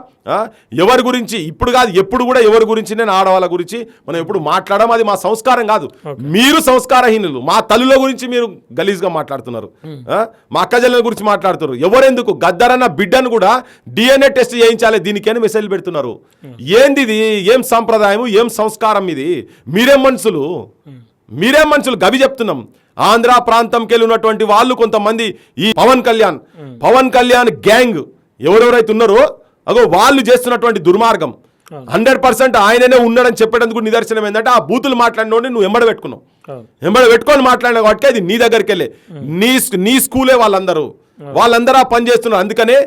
ఎవరి గురించి ఇప్పుడు కాదు ఎప్పుడు కూడా ఎవరి గురించి నేను ఆడవాళ్ళ గురించి మనం ఎప్పుడు మాట్లాడడం అది మా సంస్కారం కాదు. మీరు సంస్కారహీనులు. మా తల్లుల గురించి మీరు గలీజ్గా మాట్లాడుతున్నారు, మా అక్కజల్ల గురించి మాట్లాడుతున్నారు. ఎవరెందుకు గద్దరన్న బిడ్డను కూడా DNA టెస్ట్ చేయించాలి దీనికని మెసేజ్లు పెడుతున్నారు. ఏంది ఇది? ఏం సంప్రదాయం, ఏం సంస్కారం ఇది? మీరేం మనుషులు గవి చెప్తున్నాం. ఆంధ్ర ప్రాంతంకి వెళ్ళి ఉన్నటువంటి వాళ్ళు కొంతమంది ఈ పవన్ కళ్యాణ్ గ్యాంగ్ ఎవరెవరైతే ఉన్నారో అగో వాళ్ళు చేస్తున్నటువంటి దుర్మార్గం 100% ఆయననే ఉన్నాడని చెప్పేందుకు నిదర్శనం ఏంటంటే ఆ బూతులు మాట్లాడినోడిని నువ్వు ఎంబడ పెట్టుకొని మాట్లాడిన కాబట్టి అది నీ దగ్గరికి వెళ్ళే నీ స్కూలే వాళ్ళందరూ ఆ పని చేస్తున్నారు. అందుకనే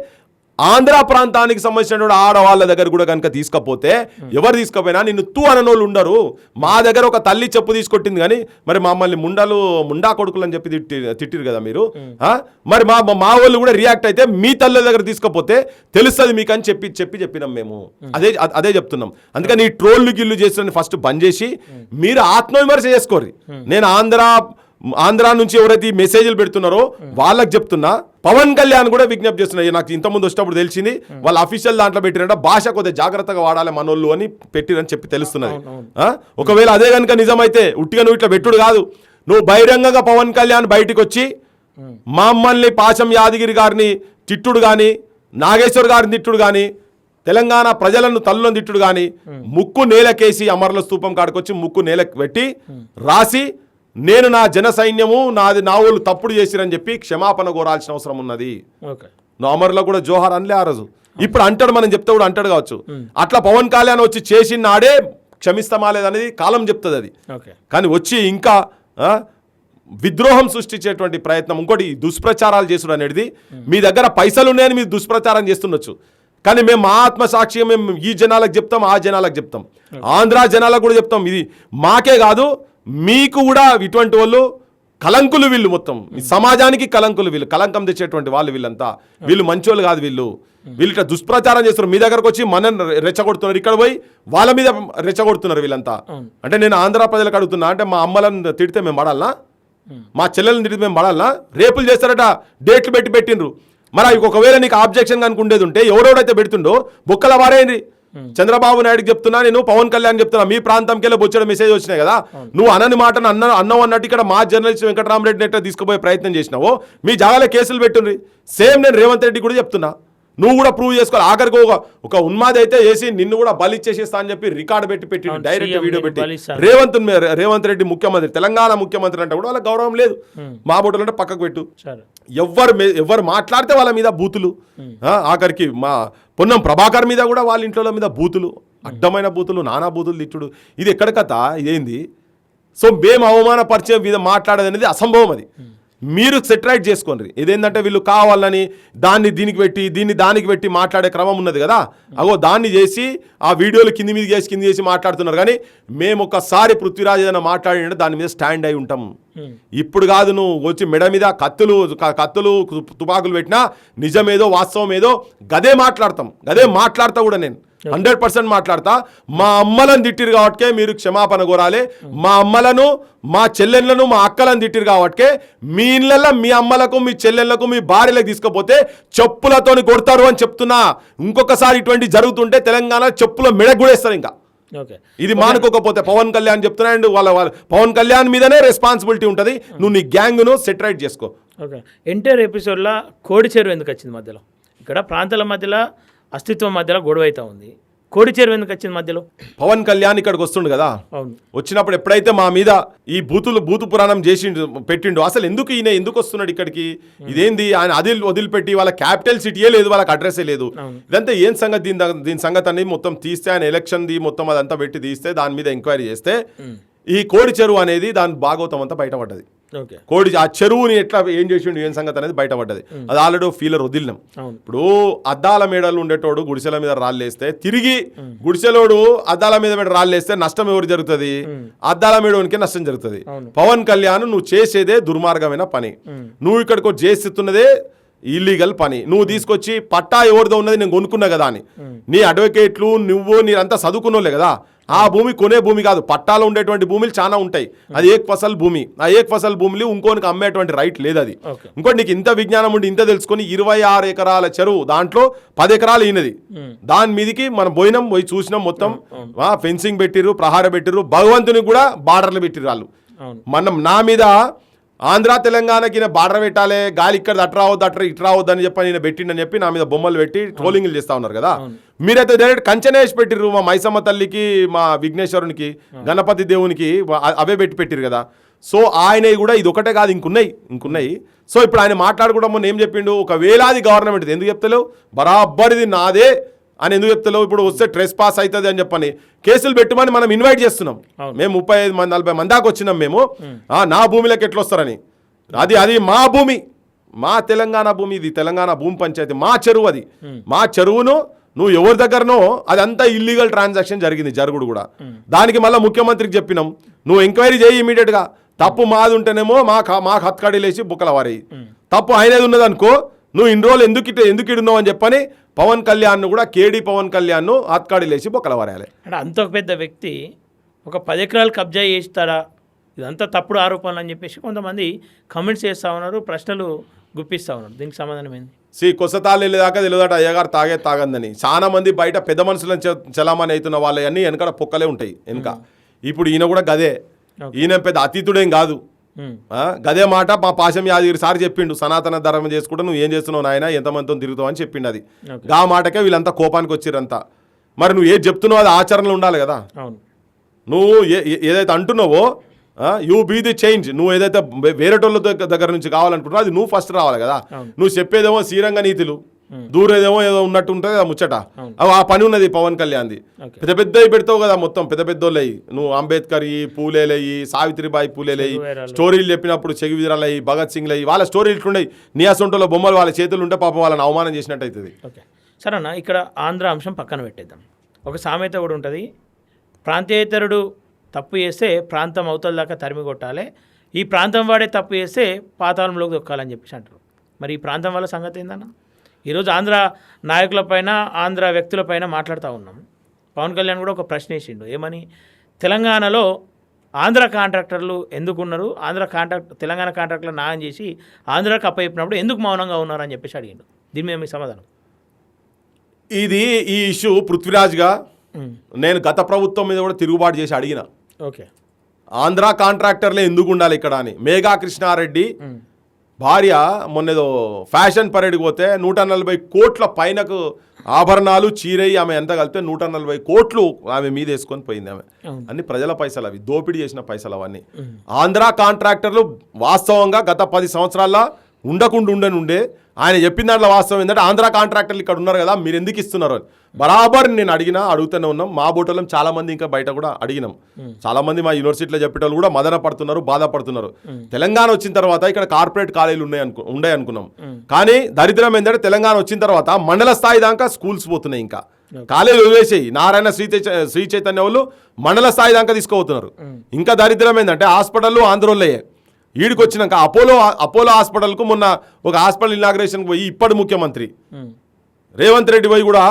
ఆంధ్ర ప్రాంతానికి సంబంధించిన ఆడవాళ్ళ దగ్గర కూడా కనుక తీసుకపోతే ఎవరు తీసుకుపోయినా నిన్ను తూ అననోళ్ళు ఉండరు. మా దగ్గర ఒక తల్లి చెప్పు తీసుకొట్టింది కానీ మరి మమ్మల్ని ముండా కొడుకులు అని చెప్పి తిట్టిరు కదా మీరు. మరి మా వాళ్ళు కూడా రియాక్ట్ అయితే మీ తల్లి దగ్గర తీసుకపోతే తెలుస్తుంది మీకు అని చెప్పినాం మేము. అదే చెప్తున్నాం. అందుకని ఈ ట్రోళ్ళు గిల్లు చేసిన ఫస్ట్ బంద్ చేసి మీరు ఆత్మవిమర్శ చేసుకోరు. నేను ఆంధ్ర నుంచి ఎవరైతే ఈ మెసేజ్లు పెడుతున్నారో వాళ్ళకి చెప్తున్నా. పవన్ కళ్యాణ్ కూడా విజ్ఞప్తి చేస్తున్నా. నాకు ఇంతకుముందు వచ్చినప్పుడు తెలిసింది వాళ్ళ అఫీషియల్ దాంట్లో పెట్టినట్ట భాష కొద్దిగా జాగ్రత్తగా వాడాలి మనోళ్ళు అని పెట్టిరని చెప్పి తెలుస్తున్నది. ఒకవేళ అదే కనుక నిజమైతే ఉట్టిగా నువ్వు ఇట్లా పెట్టుడు కాదు, నువ్వు బహిరంగంగా పవన్ కళ్యాణ్ బయటకు వచ్చి మమ్మల్ని పాశం యాదగిరి గారిని తిట్టుడు కానీ, నాగేశ్వర్ గారిని తిట్టుడు కానీ, తెలంగాణ ప్రజలను తల్లులను తిట్టుడు కానీ, ముక్కు నేలకేసి అమరుల స్తూపం కాడుకొచ్చి ముక్కు నేలకు పెట్టి రాసి నేను నా జన సైన్యము నాది నా వాళ్ళు తప్పుడు చేసిరని చెప్పి క్షమాపణ కోరాల్సిన అవసరం ఉన్నది. నా అమరులో కూడా జోహార్ అనలే ఆ రోజు. ఇప్పుడు అంటాడు, మనం చెప్తే కూడా అంటాడు కావచ్చు. అట్లా పవన్ కళ్యాణ్ వచ్చి చేసిన నాడే క్షమిస్తామా లేదనేది కాలం చెప్తుంది అది. కానీ వచ్చి ఇంకా విద్రోహం సృష్టించేటువంటి ప్రయత్నం, ఇంకోటి దుష్ప్రచారాలు చేసుడు అనేది. మీ దగ్గర పైసలు ఉన్నాయని మీరు దుష్ప్రచారం చేస్తుండొచ్చు, కానీ మేము మా ఆత్మసాక్షిగా మేము ఈ జనాలకు చెప్తాం, ఆ జనాలకు చెప్తాం, ఆంధ్ర జనాలకు కూడా చెప్తాం. ఇది మాకే కాదు మీకు కూడా ఇటువంటి వాళ్ళు కలంకులు. వీళ్ళు మొత్తం సమాజానికి కలంకులు. వీళ్ళు కలంకం తెచ్చేటువంటి వాళ్ళు. వీళ్ళంతా వీళ్ళు మంచోళ్ళు కాదు. వీళ్ళు ఇట్లా దుష్ప్రచారం చేస్తున్నారు. మీ దగ్గరకు వచ్చి మనం రెచ్చగొడుతున్నారు, ఇక్కడ పోయి వాళ్ళ మీద రెచ్చగొడుతున్నారు వీళ్ళంతా. అంటే నేను ఆంధ్ర ప్రజలకు అడుగుతున్నా, అంటే మా అమ్మలను తిడితే మేము పడాలనా? మా చెల్లెలను తిడితే మేము పడాలనా? రేపులు చేస్తారట, డేట్లు పెట్టిండ్రు. మరి ఒకవేళ నీకు ఆబ్జెక్షన్ కనుక ఉండేది ఉంటే ఎవడెవడైతే పెడుతుండో బొక్కల వారేయండి. చంద్రబాబు నాయుడుకి చెప్తున్నా, నేను పవన్ కళ్యాణ్ చెప్తున్నా, మీ ప్రాంతంకి వెళ్ళి వచ్చే మెసేజ్ వచ్చినాయి కదా, నువ్వు అనని మాటను అన్నావు అన్నట్టు ఇక్కడ మా జర్నలిస్ట్ వెంకటరామరెడ్డి నెట్ తీసుకుపోయే ప్రయత్నం చేసినావు, మీ జాగాలో కేసులు పెట్టుండ్రి. సేమ్ నేను రేవంత్ రెడ్డి కూడా చెప్తున్నా, నువ్వు కూడా ప్రూవ్ చేసుకోవాలి. ఆఖరికి ఒక ఉన్మాది అయితే వేసి నిన్ను కూడా బలిచ్చేసేస్తా అని చెప్పి రికార్డు పెట్టి డైరెక్ట్ వీడియో పెట్టి రేవంత్ రెడ్డి ముఖ్యమంత్రి, తెలంగాణ ముఖ్యమంత్రి అంటే కూడా వాళ్ళకి గౌరవం లేదు. మా బొట్టలు అంటే పక్కకు పెట్టు. ఎవరు మాట్లాడితే వాళ్ళ మీద బూతులు. ఆఖరికి మా పొన్నం ప్రభాకర్ మీద కూడా వాళ్ళ ఇంట్లో మీద బూతులు, అడ్డమైన బూతులు, నానా బూతులు తిట్టుడు. ఇది ఎక్కడ కథ? ఇదేంది? సో మేము అవమానపరిచే మీద మాట్లాడేది అనేది అసంభవం. అది మీరు సెటరైట్ చేసుకోండి. ఇదేంటంటే వీళ్ళు కావాలని దాన్ని దీనికి పెట్టి దీన్ని దానికి పెట్టి మాట్లాడే క్రమం ఉన్నది కదా, అగో దాన్ని చేసి ఆ వీడియోలు కింది చేసి మాట్లాడుతున్నారు. కానీ మేము ఒకసారి పృథ్వీరాజ్ ఏదైనా మాట్లాడినట్టు దాని మీద స్టాండ్ అయి ఉంటాం. ఇప్పుడు కాదు నువ్వు వచ్చి మెడ మీద కత్తులు తుపాకులు పెట్టినా నిజమేదో వాస్తవం ఏదో గదే మాట్లాడతా కూడా నేను 100% మాట్లాడతా. మా అమ్మలను తిట్టిరు కాబట్టే మీరు క్షమాపణ కోరాలి. మా అమ్మలను, మా చెల్లెళ్ళను, మా అక్కలను తిట్టిరు కాబట్టే మీ ఇళ్ళల్లో మీ అమ్మలకు, మీ చెల్లెళ్లకు, మీ భార్యలకు తీసుకుపోతే చెప్పులతోని కొడతారు అని చెప్తున్నా. ఇంకొకసారి ఇటువంటి జరుగుతుంటే తెలంగాణ చెప్పుల మెడగూడేస్తారు ఇంకా. ఓకే. ఇది మానుకోకపోతే పవన్ కళ్యాణ్ చెప్తున్నాడు, వాళ్ళ పవన్ కళ్యాణ్ మీదనే రెస్పాన్సిబిలిటీ ఉంటుంది. నువ్వు నీ గ్యాంగ్ను సెట్ రైట్ చేసుకో. ఓకే. ఎంటైర్ ఎపిసోడ్లో కోడి చెరువు ఎందుకు వచ్చింది మధ్యలో? ఇక్కడ ప్రాంతాల మధ్యలో అస్తిత్వం మధ్యలో గొడవ అవుతా ఉంది. కోడి చెరువు ఎందుకు వచ్చింది మధ్యలో? పవన్ కళ్యాణ్ ఇక్కడికి వస్తుండు కదా, అవును. వచ్చినప్పుడు ఎప్పుడైతే మా మీద ఈ భూతు పురాణం చేసిండు పెట్టిండు, అసలు ఎందుకు వస్తున్నాడు ఇక్కడికి, ఇదేంది ఆయన అది వదిలిపెట్టి వాళ్ళ క్యాపిటల్ సిటీయే లేదు, వాళ్ళకి అడ్రస్సే లేదు, ఇదంతా ఏం సంగతి, దీని సంగతి అనేది మొత్తం తీస్తే, ఆయన ఎలక్షన్ది మొత్తం అదంతా పెట్టి తీస్తే, దాని మీద ఎంక్వైరీ చేస్తే ఈ కోడి చెరువు అనేది దాని భాగవతం అంతా బయటపడ్డది. కోడి ఆ చెరువుని ఎట్లా ఏం చేసిండు ఏం సంగతి అనేది బయటపడ్డది. అది ఆల్రెడీ ఫీలర్ వదిలినాం. ఇప్పుడు అద్దాల మేడలు ఉండేటోడు గుడిసెల మీద రాళ్ళేస్తే తిరిగి గుడిసెలోడు అద్దాల మీద రాళ్ళేస్తే నష్టం ఎవరు జరుగుతుంది? అద్దాల మేడోనికి నష్టం జరుగుతుంది. పవన్ కళ్యాణ్ నువ్వు చేసేదే దుర్మార్గమైన పని, నువ్వు ఇక్కడికి చేస్తున్నదే ఇల్లీగల్ పని. నువ్వు తీసుకొచ్చి పట్టా ఎవరిదో ఉన్నది నేను కొనుక్కున్నా కదా అని, నీ అడ్వకేట్లు నువ్వు నీరంతా చదువుకున్నోలే కదా, ఆ భూమి కొనే భూమి కాదు, పట్టాలో ఉండేటువంటి భూములు చాలా ఉంటాయి. అది ఏక్ ఫసల్ భూమి, ఆ ఏక్ ఫసల్ భూమిని ఇంకోనికి అమ్మేటువంటి రైట్ లేదు. అది ఇంకోటి నీకు ఇంత విజ్ఞానం ఉండి ఇంత తెలుసుకొని 26 ఎకరాల చెరువు దాంట్లో 10 ఎకరాలు అయినది, దాని మీదకి మనం పోయి చూసినాం. మొత్తం ఫెన్సింగ్ పెట్టిర్రు, ప్రహార పెట్టిర్రు, భగవంతునికి కూడా బార్డర్లు పెట్టిర్రు వాళ్ళు. మనం నా మీద ఆంధ్ర తెలంగాణకి బార్డర్ పెట్టాలి, గాలి ఇక్కడ అటు రావద్దు ఇటు రావద్దు అని చెప్పి నేను పెట్టిండని చెప్పి నా మీద బొమ్మలు పెట్టి ట్రోలింగ్లు చేస్తా ఉన్నారు కదా. మీరైతే డైరెక్ట్ కంచెనే వేసి పెట్టిర్రు, మా మైసమ్మ తల్లికి, మా విఘ్నేశ్వరునికి, గణపతి దేవునికి అవే పెట్టిర్రు కదా. సో ఆయన కూడా ఇది ఒకటే కాదు, ఇంకున్నాయి. సో ఇప్పుడు ఆయన మాట్లాడుకోవడం మొన్న ఏం చెప్పిండు, ఒక వేలాది గవర్నమెంట్ ఎందుకు చెప్తలేవు, బరాబరిది నాదే అని ఎందుకు చెప్తలేవు, ఇప్పుడు వస్తే ట్రెస్ పాస్ అవుతుంది అని చెప్పని కేసులు పెట్టమని మనం ఇన్వైట్ చేస్తున్నాం. మేము 35 మంది 40 మంది దాకా వచ్చినాం మేము, నా భూమిలోకి ఎట్లా వస్తారని. అది మా భూమి, మా తెలంగాణ భూమి, ఇది తెలంగాణ భూమి పంచాయతీ, మా చెరువు, అది మా చెరువును నువ్వు ఎవరి దగ్గరనో అదంతా ఇల్లీగల్ ట్రాన్సాక్షన్ జరుగుడు కూడా. దానికి మళ్ళీ ముఖ్యమంత్రికి చెప్పినాం, నువ్వు ఎంక్వైరీ చేయి ఇమీడియట్గా, తప్పు మాది ఉంటేనేమో మాకు హత్కాడీలేసి బుక్కల వారేయి, తప్పు ఆయనది ఉన్నదనుకో నువ్వు ఇన్ని రోజులు ఎందుకు ఇడున్నావు అని చెప్పని పవన్ కళ్యాణ్ కూడా, కేడీ పవన్ కళ్యాణ్ హత్కాడీలేసి బుక్కల వారేయాలి. అంటే అంత పెద్ద వ్యక్తి ఒక 10 ఎకరాలు కబ్జా చేస్తాడా, ఇదంతా తప్పుడు ఆరోపణలు అని చెప్పేసి కొంతమంది కమెంట్స్ చేస్తూ ఉన్నారు, ప్రశ్నలు గుప్పిస్తూ ఉన్నారు. దీనికి సమాధానం ఏంది? కొసతాలు వెళ్ళేదాకా తెలియదాట అయ్యగారు తాగందని. చాలా మంది బయట పెద్ద మనుషులను చలామణి అవుతున్న వాళ్ళన్నీ వెనకాల పొక్కలే ఉంటాయి వెనక. ఇప్పుడు ఈయన కూడా గదే, ఈయన పెద్ద అతీతుడేం కాదు, గదే మాట మా పాశం యాదగిరి సార్ చెప్పిండు, సనాతన ధర్మం చేసుకుంటూ నువ్వు ఏం చేస్తున్నావు నాయన, ఎంతమందితో తిరుగుతావు అని చెప్పిండు. అది గా మాటకే వీళ్ళంతా కోపానికి వచ్చిరంతా. మరి నువ్వు ఏది చెప్తున్నావు అది ఆచరణలో ఉండాలి కదా. నువ్వు ఏదైతే అంటున్నావో యూ బీ ది చేంజ్, నువ్వు ఏదైతే వేరేటోళ్ళ దగ్గర నుంచి కావాలనుకుంటున్నావు అది నువ్వు ఫస్ట్ రావాలి కదా. నువ్వు చెప్పేదేమో శ్రీరంగ నీతులు, దూరేదేమో ఏదో ఉన్నట్టు ఉంటుంది కదా ముచ్చట, ఆ పని ఉన్నది పవన్ కళ్యాణ్ది. పెద్దవి పెడతావు కదా, మొత్తం పెద్దోళ్ళయి, నువ్వు అంబేద్కర్ పూలేలయ్యి, సావిత్రిబాయి పూలేలయ్యి, స్టోరీలు చెప్పినప్పుడు చెగివిరాలయ్యి, భగత్ సింగ్లు అయ్యి, వాళ్ళ స్టోరీలు ఇట్లున్నాయి. నియాసొంటోళ్ళ బొమ్మలు వాళ్ళ చేతులు ఉంటే పాపం వాళ్ళని అవమానం చేసినట్టు అవుతుంది. ఓకే సరే అన్న, ఇక్కడ ఆంధ్ర అంశం పక్కన పెట్టేద్దాం. ఒక సామెత కూడా ఉంటుంది, ప్రాంతేతరుడు తప్పు చేస్తే ప్రాంతం అవతల దాకా తరిమి కొట్టాలి, ఈ ప్రాంతం వాడే తప్పు చేస్తే పాతాళంలోకి దొక్కాలని చెప్పేసి అంటారు. మరి ఈ ప్రాంతం వల్ల సంగతి ఏందన్న? ఈరోజు ఆంధ్ర నాయకులపైన, ఆంధ్ర వ్యక్తులపైన మాట్లాడుతూ ఉన్నాం. పవన్ కళ్యాణ్ కూడా ఒక ప్రశ్న వేసిండు, ఏమని, తెలంగాణలో ఆంధ్ర కాంట్రాక్టర్లు ఎందుకున్నారు, తెలంగాణ కాంట్రాక్టర్లు న్యాయం చేసి ఆంధ్రాకి అప్పచెప్పినప్పుడు ఎందుకు మౌనంగా ఉన్నారు అని చెప్పేసి అడిగిండు. దీని మీద మీ సమాధానం? ఈ ఇష్యూ పృథ్వీరాజ్గా నేను గత ప్రభుత్వం మీద కూడా తిరుగుబాటు చేసి అడిగిన. ఓకే, ఆంధ్ర కాంట్రాక్టర్లే ఎందుకు ఉండాలి ఇక్కడ అని. మేఘా కృష్ణారెడ్డి భార్య మొన్నేదో ఫ్యాషన్ పరేడ్కి పోతే 140 కోట్ల పైనకు ఆభరణాలు చీరయి ఆమె ఎంత కలిపితే 140 కోట్లు ఆమె మీద వేసుకొని పోయింది. ఆమె అన్ని ప్రజల పైసలు, అవి దోపిడీ చేసిన పైసలు అవన్నీ. ఆంధ్ర కాంట్రాక్టర్లు వాస్తవంగా గత 10 సంవత్సరాల్లో ఉండకుండే ఆయన చెప్పిన దాంట్లో వాస్తవం ఏంటంటే ఆంధ్ర కాంట్రాక్టర్లు ఇక్కడ ఉన్నారు కదా, మీరు ఎందుకు ఇస్తున్నారు అని బరాబర్ నేను అడుగుతూనే ఉన్నాం. మా బోటోళ్ళం చాలా మంది ఇంకా బయట కూడా అడిగినాం. చాలా మంది మా యూనివర్సిటీలో చెప్పేటోళ్ళు కూడా మదన పడుతున్నారు, బాధపడుతున్నారు. తెలంగాణ వచ్చిన తర్వాత ఇక్కడ కార్పొరేట్ కాలేజీలు ఉండే అనుకున్నాం. కానీ దరిద్రం ఏంటంటే తెలంగాణ వచ్చిన తర్వాత మండల స్థాయి దాకా స్కూల్స్ పోతున్నాయి. ఇంకా కాలేజీలు వదిలేసేయి, నారాయణ శ్రీ చైతన్య వాళ్ళు మండల స్థాయి దాకా తీసుకుపోతున్నారు. ఇంకా దరిద్రం ఏంటంటే హాస్పిటల్ ఆంధ్రోళ్ళయ్యే. ఈడికి వచ్చినాక అపోలో హాస్పిటల్కు మొన్న ఒక హాస్పిటల్ ఇనాగ్రేషన్కి పోయి ఇప్పటి ముఖ్యమంత్రి రేవంత్ రెడ్డి పోయి కూడా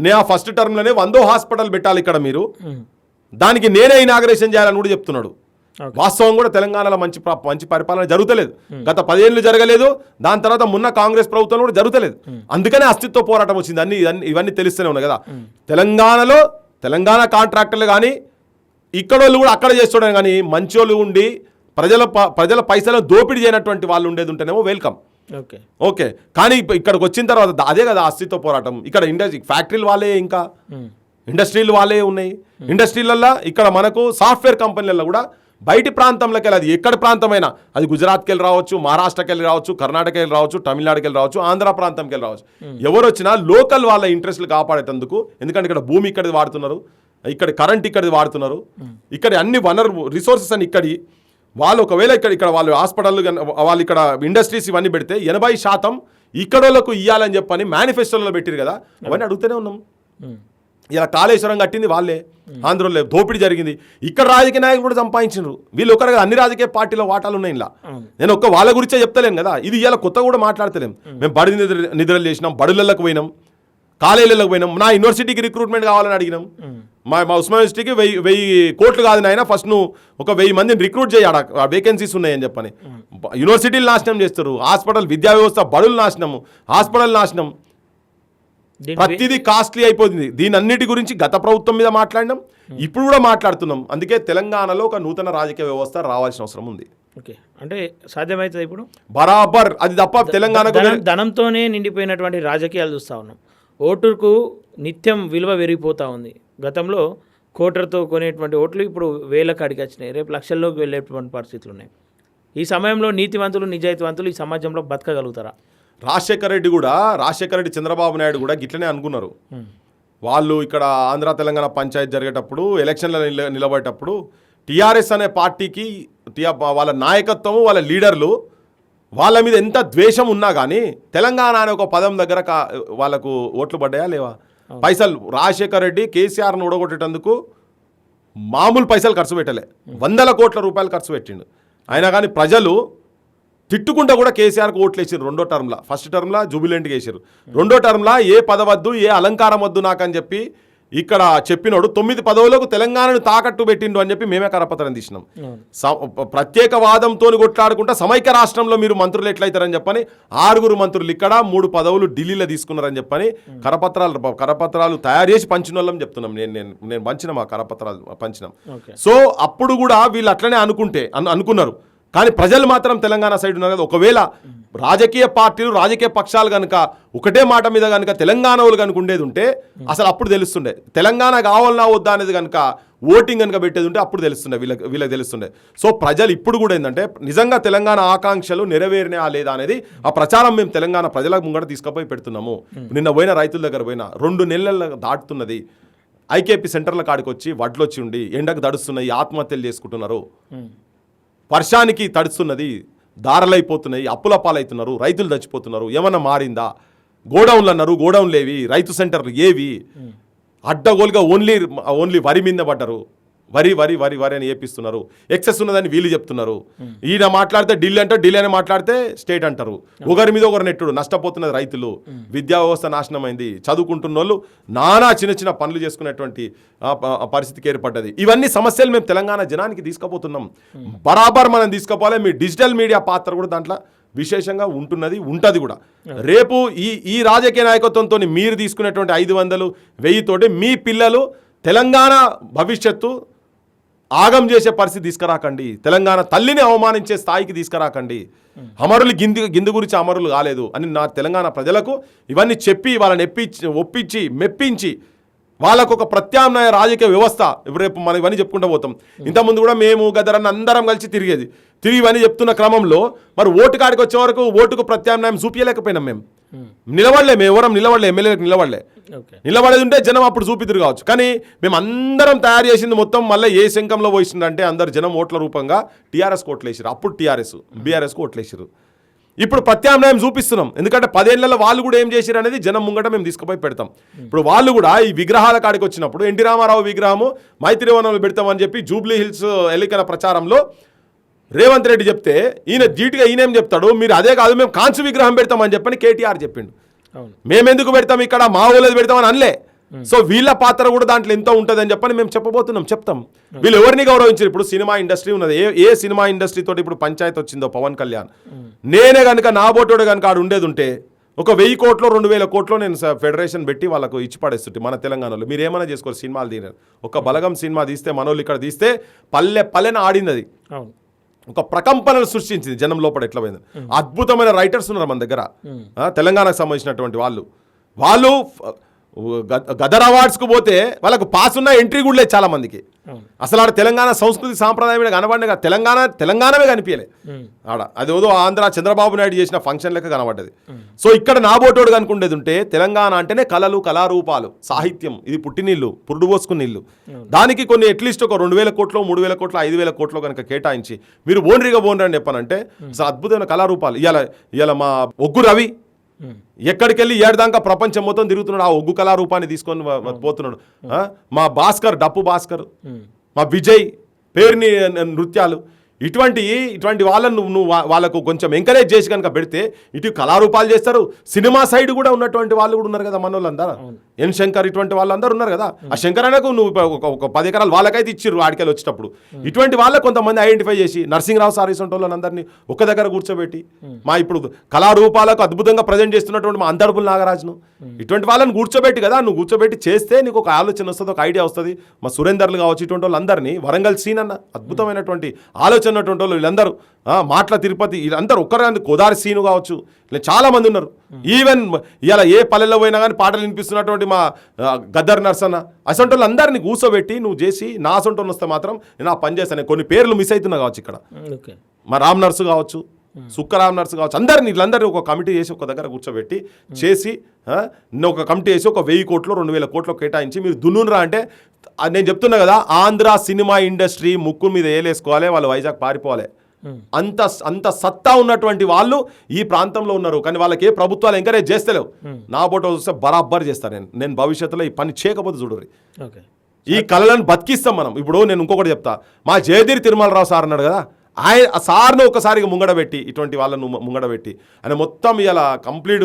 నా ఫస్ట్ టర్మ్లోనే 100 హాస్పిటల్ పెట్టాలి ఇక్కడ మీరు, దానికి నేనే ఇనాగ్రేషన్ చేయాలని కూడా చెప్తున్నాడు. వాస్తవం కూడా తెలంగాణలో మంచి పరిపాలన జరుగుతలేదు. గత 10 ఏళ్ళు జరగలేదు. దాని తర్వాత మొన్న కాంగ్రెస్ ప్రభుత్వం కూడా జరుగుతలేదు. అందుకనే అస్తిత్వ పోరాటం వచ్చింది. ఇవన్నీ తెలుస్తూనే ఉన్నాయి కదా. తెలంగాణలో తెలంగాణ కాంట్రాక్టర్లు కానీ ఇక్కడ వాళ్ళు కూడా అక్కడ చేస్తుండే కానీ మంచోళ్ళు ఉండి ప్రజల పైసలు దోపిడీ చేయనటువంటి వాళ్ళు ఉండేది ఉంటేనేమో వెల్కమ్. ఓకే, కానీ ఇక్కడికి వచ్చిన తర్వాత అదే కదా అస్తిత్వ పోరాటం. ఇక్కడ ఫ్యాక్టరీలు వాళ్ళే, ఇంకా ఇండస్ట్రీలు వాళ్ళే ఉన్నాయి. ఇండస్ట్రీలల్లో ఇక్కడ మనకు సాఫ్ట్వేర్ కంపెనీలలో కూడా బయటి ప్రాంతంలోకి వెళ్ళి, అది ఎక్కడ ప్రాంతమైనా, అది గుజరాత్కి వెళ్ళి రావచ్చు, మహారాష్ట్రకి వెళ్ళి రావచ్చు, కర్ణాటకకి వెళ్ళి రావచ్చు, తమిళనాడుకి వెళ్ళి రావచ్చు, ఆంధ్ర ప్రాంతంకి వెళ్ళి రావచ్చు. ఎవరు వచ్చినా లోకల్ వాళ్ళ ఇంట్రెస్ట్లు కాపాడేటందుకు, ఎందుకంటే ఇక్కడ భూమి ఇక్కడిది వాడుతున్నారు, ఇక్కడ కరెంట్ ఇక్కడిది వాడుతున్నారు, ఇక్కడ అన్ని వనరు రిసోర్సెస్ అని ఇక్కడి వాళ్ళు ఒకవేళ ఇక్కడ వాళ్ళు హాస్పిటల్ వాళ్ళు ఇక్కడ ఇండస్ట్రీస్ ఇవన్నీ పెడితే 80% ఇక్కడ వాళ్ళకు ఇవ్వాలని చెప్పని మేనిఫెస్టోలో పెట్టారు కదా, అవన్నీ అడుగుతూనే ఉన్నాం. ఇలా కాళేశ్వరం కట్టింది వాళ్ళే, ఆంధ్రలో దోపిడీ జరిగింది, ఇక్కడ రాజకీయ నాయకులు కూడా సంపాదించారు. వీళ్ళు ఒకరు అన్ని రాజకీయ పార్టీలో వాటాలు ఉన్నాయి. ఇలా నేను వాళ్ళ గురించే చెప్తలేను కదా, ఇది ఇలా కొత్త కూడా మాట్లాడతలేం. మేము బడి నిద్రలు చేసినాం, బడులకు పోయినాం, కాలేజీలకు పోయినాం, నా యూనివర్సిటీకి రిక్రూట్మెంట్ కావాలని అడిగినాం. మా ఉస్మాన్ యూనివర్సిటీకి 1000 కోట్లు కాదు నాయన, ఫస్ట్ నువ్వు ఒక 1000 మందిని రిక్రూట్ చేయాలి, వేకెన్సీస్ ఉన్నాయని చెప్పని. యూనివర్సిటీలు నాశనం చేస్తారు, హాస్పిటల్ విద్యా వ్యవస్థ, బడులు నాశనము, హాస్పిటల్ నాశనం, ప్రతిదీ కాస్ట్లీ అయిపోతుంది. దీని అన్నిటి గురించి గత ప్రభుత్వం మీద మాట్లాడినాం, ఇప్పుడు కూడా మాట్లాడుతున్నాం. అందుకే తెలంగాణలో ఒక నూతన రాజకీయ వ్యవస్థ రావాల్సిన అవసరం ఉంది. ఓకే, అంటే సాధ్యమవుతుంది ఇప్పుడు బరాబర్. అది తప్ప తెలంగాణకు ధనంతోనే నిండిపోయినటువంటి రాజకీయాలు చూస్తూ ఉన్నాం. ఓటుకు నిత్యం విలువ పెరిగిపోతూ ఉంది. గతంలో కోటర్తో కొనేటువంటి ఓట్లు ఇప్పుడు వేల కాడికి వచ్చినాయి, రేపు లక్షల్లోకి వెళ్ళేటువంటి పరిస్థితులు ఉన్నాయి. ఈ సమయంలో నీతివంతులు, నిజాయితీవంతులు ఈ సమాజంలో బతకగలుగుతారా? రాజశేఖర రెడ్డి, చంద్రబాబు నాయుడు కూడా గిట్లనే అనుకున్నారు. వాళ్ళు ఇక్కడ ఆంధ్ర తెలంగాణ పంచాయతీ జరిగేటప్పుడు, ఎలక్షన్లో నిలబడేటప్పుడు టీఆర్ఎస్ అనే పార్టీకి వాళ్ళ నాయకత్వము, వాళ్ళ లీడర్లు, వాళ్ళ మీద ఎంత ద్వేషం ఉన్నా కానీ తెలంగాణ అనే ఒక పదం దగ్గర వాళ్ళకు ఓట్లు పడ్డాయా లేవా? పైసలు రాజశేఖర రెడ్డి కేసీఆర్ను ఓడగొట్టేటందుకు మామూలు పైసలు ఖర్చు పెట్టలే, 100 కోట్ల రూపాయలు ఖర్చు పెట్టిండు. అయినా కానీ ప్రజలు తిట్టుకుంటా కూడా కేసీఆర్కి ఓట్లు వేసారు. 2వ టర్మ్లో, ఫస్ట్ టర్మ్లో జూబిలెంట్కి వేసారు, 2వ టర్మ్లో ఏ పదవద్దు, ఏ అలంకారం వద్దు నాకని చెప్పి ఇక్కడ చెప్పినోడు 9 పదవులకు తెలంగాణను తాకట్టు పెట్టిండు అని చెప్పి మేమే కరపత్రం తీసినాం. ప్రత్యేకవాదంతో కొట్లాడుకుంటా సమైక్య రాష్ట్రంలో మీరు మంత్రులు ఎట్లయితారని చెప్పని 6 మంత్రులు ఇక్కడ, 3 పదవులు ఢిల్లీలో తీసుకున్నారని చెప్పని కరపత్రాలు తయారు చేసి పంచిన వాళ్ళని చెప్తున్నాం. నేను పంచిన మా కరపత్రాలు పంచినాం. సో అప్పుడు కూడా వీళ్ళు అట్లనే అనుకున్నారు. కానీ ప్రజలు మాత్రం తెలంగాణ సైడ్ ఉన్నారు కదా. ఒకవేళ రాజకీయ పార్టీలు, రాజకీయ పక్షాలు కనుక ఒకటే మాట మీద కనుక తెలంగాణ వాళ్ళు కనుక ఉండేది ఉంటే అసలు అప్పుడు తెలుస్తుండే. తెలంగాణ కావాలన్నా వద్దా అనేది కనుక ఓటింగ్ కనుక పెట్టేది ఉంటే అప్పుడు తెలుస్తుండే, వీళ్ళకి తెలుస్తుండే. సో ప్రజలు ఇప్పుడు కూడా ఏంటంటే నిజంగా తెలంగాణ ఆకాంక్షలు నెరవేరినా లేదా అనేది ఆ ప్రచారం మేము తెలంగాణ ప్రజలకు ముంగట తీసుకుపోయి పెడుతున్నాము. నిన్న పోయిన రైతుల దగ్గర పోయినా 2 నెలల దాటుతున్నది, ఐకేపీ సెంటర్ల కాడికి వచ్చి వడ్లు వచ్చి ఉండి ఎండకు దడుస్తున్నాయి, ఆత్మహత్యలు చేసుకుంటున్నారు, వర్షానికి తడుస్తున్నది, దారలైపోతున్నాయి, అప్పుల పాలవుతున్నారు, రైతులు చచ్చిపోతున్నారు. ఏమన్నా మారిందా? గోడౌన్లు అన్నారు, గోడౌన్లు ఏవి? రైతు సెంటర్లు ఏవి? అడ్డగోలుగా ఓన్లీ వరి మీద పడ్డారు, వరి అని ఏపిస్తున్నారు. ఎక్సెస్ ఉన్నదని వీళ్ళు చెప్తున్నారు. ఈయన మాట్లాడితే ఢిల్లీ అంటే, ఢిల్లీ అని మాట్లాడితే స్టేట్ అంటారు. ఒకరి మీద ఒకరు నెట్టుడు, నష్టపోతున్నది రైతులు, విద్యా వ్యవస్థ నాశనమైంది, చదువుకుంటున్న వాళ్ళు నానా చిన్న పనులు చేసుకునేటువంటి పరిస్థితికి ఏర్పడ్డది. ఇవన్నీ సమస్యలు మేము తెలంగాణ జనానికి తీసుకుపోతున్నాం. బరాబర్ మనం తీసుకుపోవాలి. మీ డిజిటల్ మీడియా పాత్ర కూడా దాంట్లో విశేషంగా ఉంటుంది కూడా. రేపు ఈ రాజకీయ నాయకత్వంతో మీరు తీసుకునేటువంటి 500, 1000 తోటి మీ పిల్లలు తెలంగాణ భవిష్యత్తు ఆగం చేసే పరిస్థితి తీసుకురాకండి. తెలంగాణ తల్లిని అవమానించే స్థాయికి తీసుకురాకండి. అమరులు గిందు గురించి అమరులు కాలేదు అని నా తెలంగాణ ప్రజలకు ఇవన్నీ చెప్పి వాళ్ళని ఒప్పించి మెప్పించి వాళ్ళకు ఒక ప్రత్యామ్నాయ రాజకీయ వ్యవస్థ రేపు మనం ఇవన్నీ చెప్పుకుంటూ పోతాం. ఇంతకుముందు కూడా మేము గదరన్న అందరం కలిసి తిరిగి ఇవన్నీ చెప్తున్న క్రమంలో మరి ఓటు కాడికి వచ్చే వరకు ఓటుకు ప్రత్యామ్నాయం చూపించలేకపోయినాం. మేము ఎవరం నిలబడలే, ఎమ్మెల్యేలకు నిలబడేది ఉంటే జనం అప్పుడు చూపిద్దరు కావచ్చు. కానీ మేము అందరం తయారు చేసింది మొత్తం మళ్ళీ ఏ శంఖంలో పోయిస్తుందంటే అందరు జనం ఓట్ల రూపంగా టీఆర్ఎస్కి ఓట్లు వేసారు. అప్పుడు బీఆర్ఎస్కి ఓట్లు వేసారు. ఇప్పుడు ప్రత్యామ్నాయం చూపిస్తున్నాం. ఎందుకంటే 10 ఏళ్లలో వాళ్ళు కూడా ఏం చేశారు అనేది జనం ముంగట మేము తీసుకుపోయి పెడతాం. ఇప్పుడు వాళ్ళు కూడా ఈ విగ్రహాల కాడికి వచ్చినప్పుడు ఎన్టీ రామారావు విగ్రహము మైత్రివనంలో పెడతామని చెప్పి జూబ్లీ హిల్స్ ఎన్నికల ప్రచారంలో రేవంత్ రెడ్డి చెప్తే ఈయనేం చెప్తాడు, మీరు అదే కాదు మేము కాంచు విగ్రహం పెడతామని చెప్పని కేటీఆర్ చెప్పిండు. మేమెందుకు పెడతాం, ఇక్కడ మా ఊళ్ళది పెడతామని అనలే. సో వీళ్ళ పాత్ర కూడా దాంట్లో ఎంతో ఉంటుందని చెప్పని మేము చెప్తాం. వీళ్ళు ఎవరిని గౌరవించారు? ఇప్పుడు సినిమా ఇండస్ట్రీ ఉన్నది. ఏ సినిమా ఇండస్ట్రీ తోటి ఇప్పుడు పంచాయతీ వచ్చిందో పవన్ కళ్యాణ్, నేనే కనుక నా బోటోడు కనుక ఆడు ఉండేది ఉంటే ఒక 1000 కోట్లో 2000 కోట్లో నేను ఫెడరేషన్ పెట్టి వాళ్ళకు ఇచ్చి పడేస్తుంటే మన తెలంగాణలో మీరు ఏమైనా చేసుకోరు సినిమాలు తీయరు. ఒక బలగం సినిమా తీస్తే మనోళ్ళు ఇక్కడ తీస్తే పల్లెన ఆడింది అది, అవును, ఒక ప్రకంపనలు సృష్టించింది జనం లోపల. ఎట్లా పోయింది, అద్భుతమైన రైటర్స్ ఉన్నారు మన దగ్గర, తెలంగాణకు సంబంధించినటువంటి వాళ్ళు గదర్ అవార్డ్స్కు పోతే వాళ్ళకు పాస్ ఉన్న ఎంట్రీ కూడా లేదు చాలా మందికి. అసలు ఆడ తెలంగాణ సంస్కృతి సాంప్రదాయం కనబడిన తెలంగాణమే కనిపించలే ఆడ. అది ఏదో ఆంధ్ర చంద్రబాబు నాయుడు చేసిన ఫంక్షన్ లెక్క కనబడ్డది. సో ఇక్కడ నాబోటోడు కనుకుండేది ఉంటే తెలంగాణ అంటేనే కళలు, కళారూపాలు, సాహిత్యం, ఇది పుట్టినీళ్ళు, పురుడు పోసుకున్న నీళ్ళు. దానికి కొన్ని అట్లీస్ట్ ఒక 2000 కోట్లు, 3000 కోట్లు, 5000 కోట్లు కనుక కేటాయించి మీరు బోన్రీగా అని చెప్పానంటే అసలు అద్భుతమైన కళారూపాలు. ఇవాళ మా ఒగ్గు రవి ఎక్కడికి వెళ్ళి ఏడాక ప్రపంచం మొత్తం తిరుగుతున్నాడు, ఆ ఒగ్గు కళారూపాన్ని తీసుకొని పోతున్నాడు. మా భాస్కర్, డప్పు భాస్కర్, మా విజయ్ పేరుని నృత్యాలు, ఇటువంటి వాళ్ళను నువ్వు వాళ్ళకు కొంచెం ఎంకరేజ్ చేసి కనుక పెడితే ఇటు కళారూపాలు చేస్తారు. సినిమా సైడ్ కూడా ఉన్నటువంటి వాళ్ళు కూడా ఉన్నారు కదా మన వాళ్ళందరూ, ఎన్ శంకర్ ఇటువంటి వాళ్ళందరూ ఉన్నారు కదా. ఆ శంకర్ అనకు నువ్వు ఒక 10 ఎకరాలు వాళ్ళకైతే ఇచ్చిర్రు ఆడికెళ్ళి వచ్చేటప్పుడు. ఇటువంటి వాళ్ళకు కొంతమంది ఐడెంటిఫై చేసి నరసింహరావు సార్ ఇటువంటి వాళ్ళందరినీ ఒక దగ్గర కూర్చోబెట్టి మా ఇప్పుడు కళారూపాలకు అద్భుతంగా ప్రజెంట్ చేస్తున్నటువంటి మా అందడుపుల నాగరాజును ఇటువంటి వాళ్ళని కూర్చోబెట్టి కదా, నువ్వు కూర్చోబెట్టి చేస్తే నీకు ఒక ఆలోచన వస్తుంది, ఒక ఐడియా వస్తుంది. మా సురేందర్లు కావచ్చు, ఇటువంటి వాళ్ళందరినీ, వరంగల్ సీన్ అన్న అద్భుతమైనటువంటి ఆలోచన ఉన్నటువంటి వాళ్ళు వీళ్ళందరూ, మాట్ల తిరుపతి వీళ్ళందరూ ఒక్కరే, కోదారి సీను కావచ్చు, ఇలా చాలామంది ఉన్నారు. ఈవెన్ ఇలా ఏ పల్లెల్లో పోయినా కానీ పాటలు వినిపిస్తున్నటువంటి మా గద్దర్ నర్సన్న, అసంటి వాళ్ళందరినీ కూర్చోబెట్టి నువ్వు చేసి నా అసంటి వస్తే మాత్రం నేను ఆ పని చేస్తాను. కొన్ని పేర్లు మిస్ అవుతున్నా కావచ్చు ఇక్కడ, మా రామ్ నర్సు కావచ్చు, సుక్కరామ్ నర్సు కావచ్చు, వీళ్ళందరినీ ఒక కమిటీ చేసి ఒక దగ్గర కూర్చోబెట్టి చేసి ఒక కమిటీ చేసి ఒక 1000 కోట్లు 2000 కోట్లు కేటాయించి మీరు దున్నురా అంటే నేను చెప్తున్నా కదా, ఆంధ్ర సినిమా ఇండస్ట్రీ ముక్కు మీద ఏలేసుకోవాలి, వాళ్ళు వైజాగ్ పారిపోవాలి. అంత సత్తా ఉన్నటువంటి వాళ్ళు ఈ ప్రాంతంలో ఉన్నారు. కానీ వాళ్ళకి ఏ ప్రభుత్వాలు ఎంకరేజ్ చేస్తలేవు. నా ఫోటో చూస్తే బరాబర్ చేస్తాను నేను భవిష్యత్తులో ఈ పని చేయకపోతే చూడరు. ఈ కళలను బతికిస్తాం మనం. ఇప్పుడు నేను ఇంకొకటి చెప్తా, మా జయధీర్ తిరుమలరావు సార్ అన్నాడు కదా, ఆ సార్ను ఒకసారిగా ముంగడబెట్టి ఇటువంటి వాళ్ళను ముంగడబెట్టి ఆయన మొత్తం ఇలా కంప్లీట్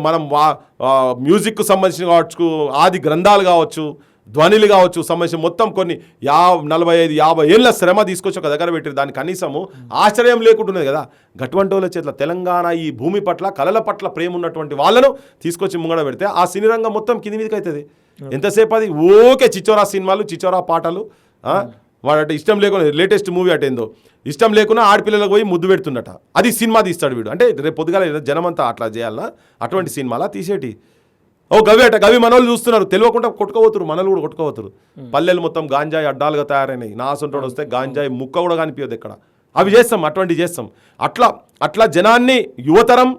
మనం మ్యూజిక్కు సంబంధించిన కావచ్చు, ఆది గ్రంథాలు కావచ్చు, ధ్వనులు కావచ్చు సంబంధించి మొత్తం కొన్ని 45-50 ఏళ్ళ శ్రమ తీసుకొచ్చి ఒక దగ్గర పెట్టారు. దానికి కనీసము ఆశ్చర్యం లేకుంటున్నది కదా. గటువంటి వాళ్ళ చేతిలో తెలంగాణ ఈ భూమి పట్ల, కళల పట్ల ప్రేమ ఉన్నటువంటి వాళ్ళను తీసుకొచ్చి ముంగడ పెడితే ఆ సినీ రంగం మొత్తం కింది మీదకి అవుతుంది. ఎంతసేపు అది ఓకే చిచోరా సినిమాలు, చిచోరా పాటలు, వాడంటే ఇష్టం లేకుండా లేటెస్ట్ మూవీ అటేందో ఇష్టం లేకుండా ఆడపిల్లలకు పోయి ముద్దు పెడుతుండట, అది సినిమా తీస్తాడు వీడు. అంటే రేపు పొద్దుగాల జనమంతా అట్లా చేయాలన్నా అటువంటి సినిమాలా తీసేటి. గవి మనోళ్ళు చూస్తున్నారు, తెలియకుండా కొట్టుకోవతురు, మనలు కూడా కొట్టుకోవతురు. పల్లెలు మొత్తం గాంజాయి అడ్డాలుగా తయారైనాయి. నా సొంటోడు వస్తే గాంజాయి ముక్క కూడా కనిపించదు ఎక్కడ. అవి చేస్తాం, అటువంటివి చేస్తాం. అట్లా జనాన్ని యువతరం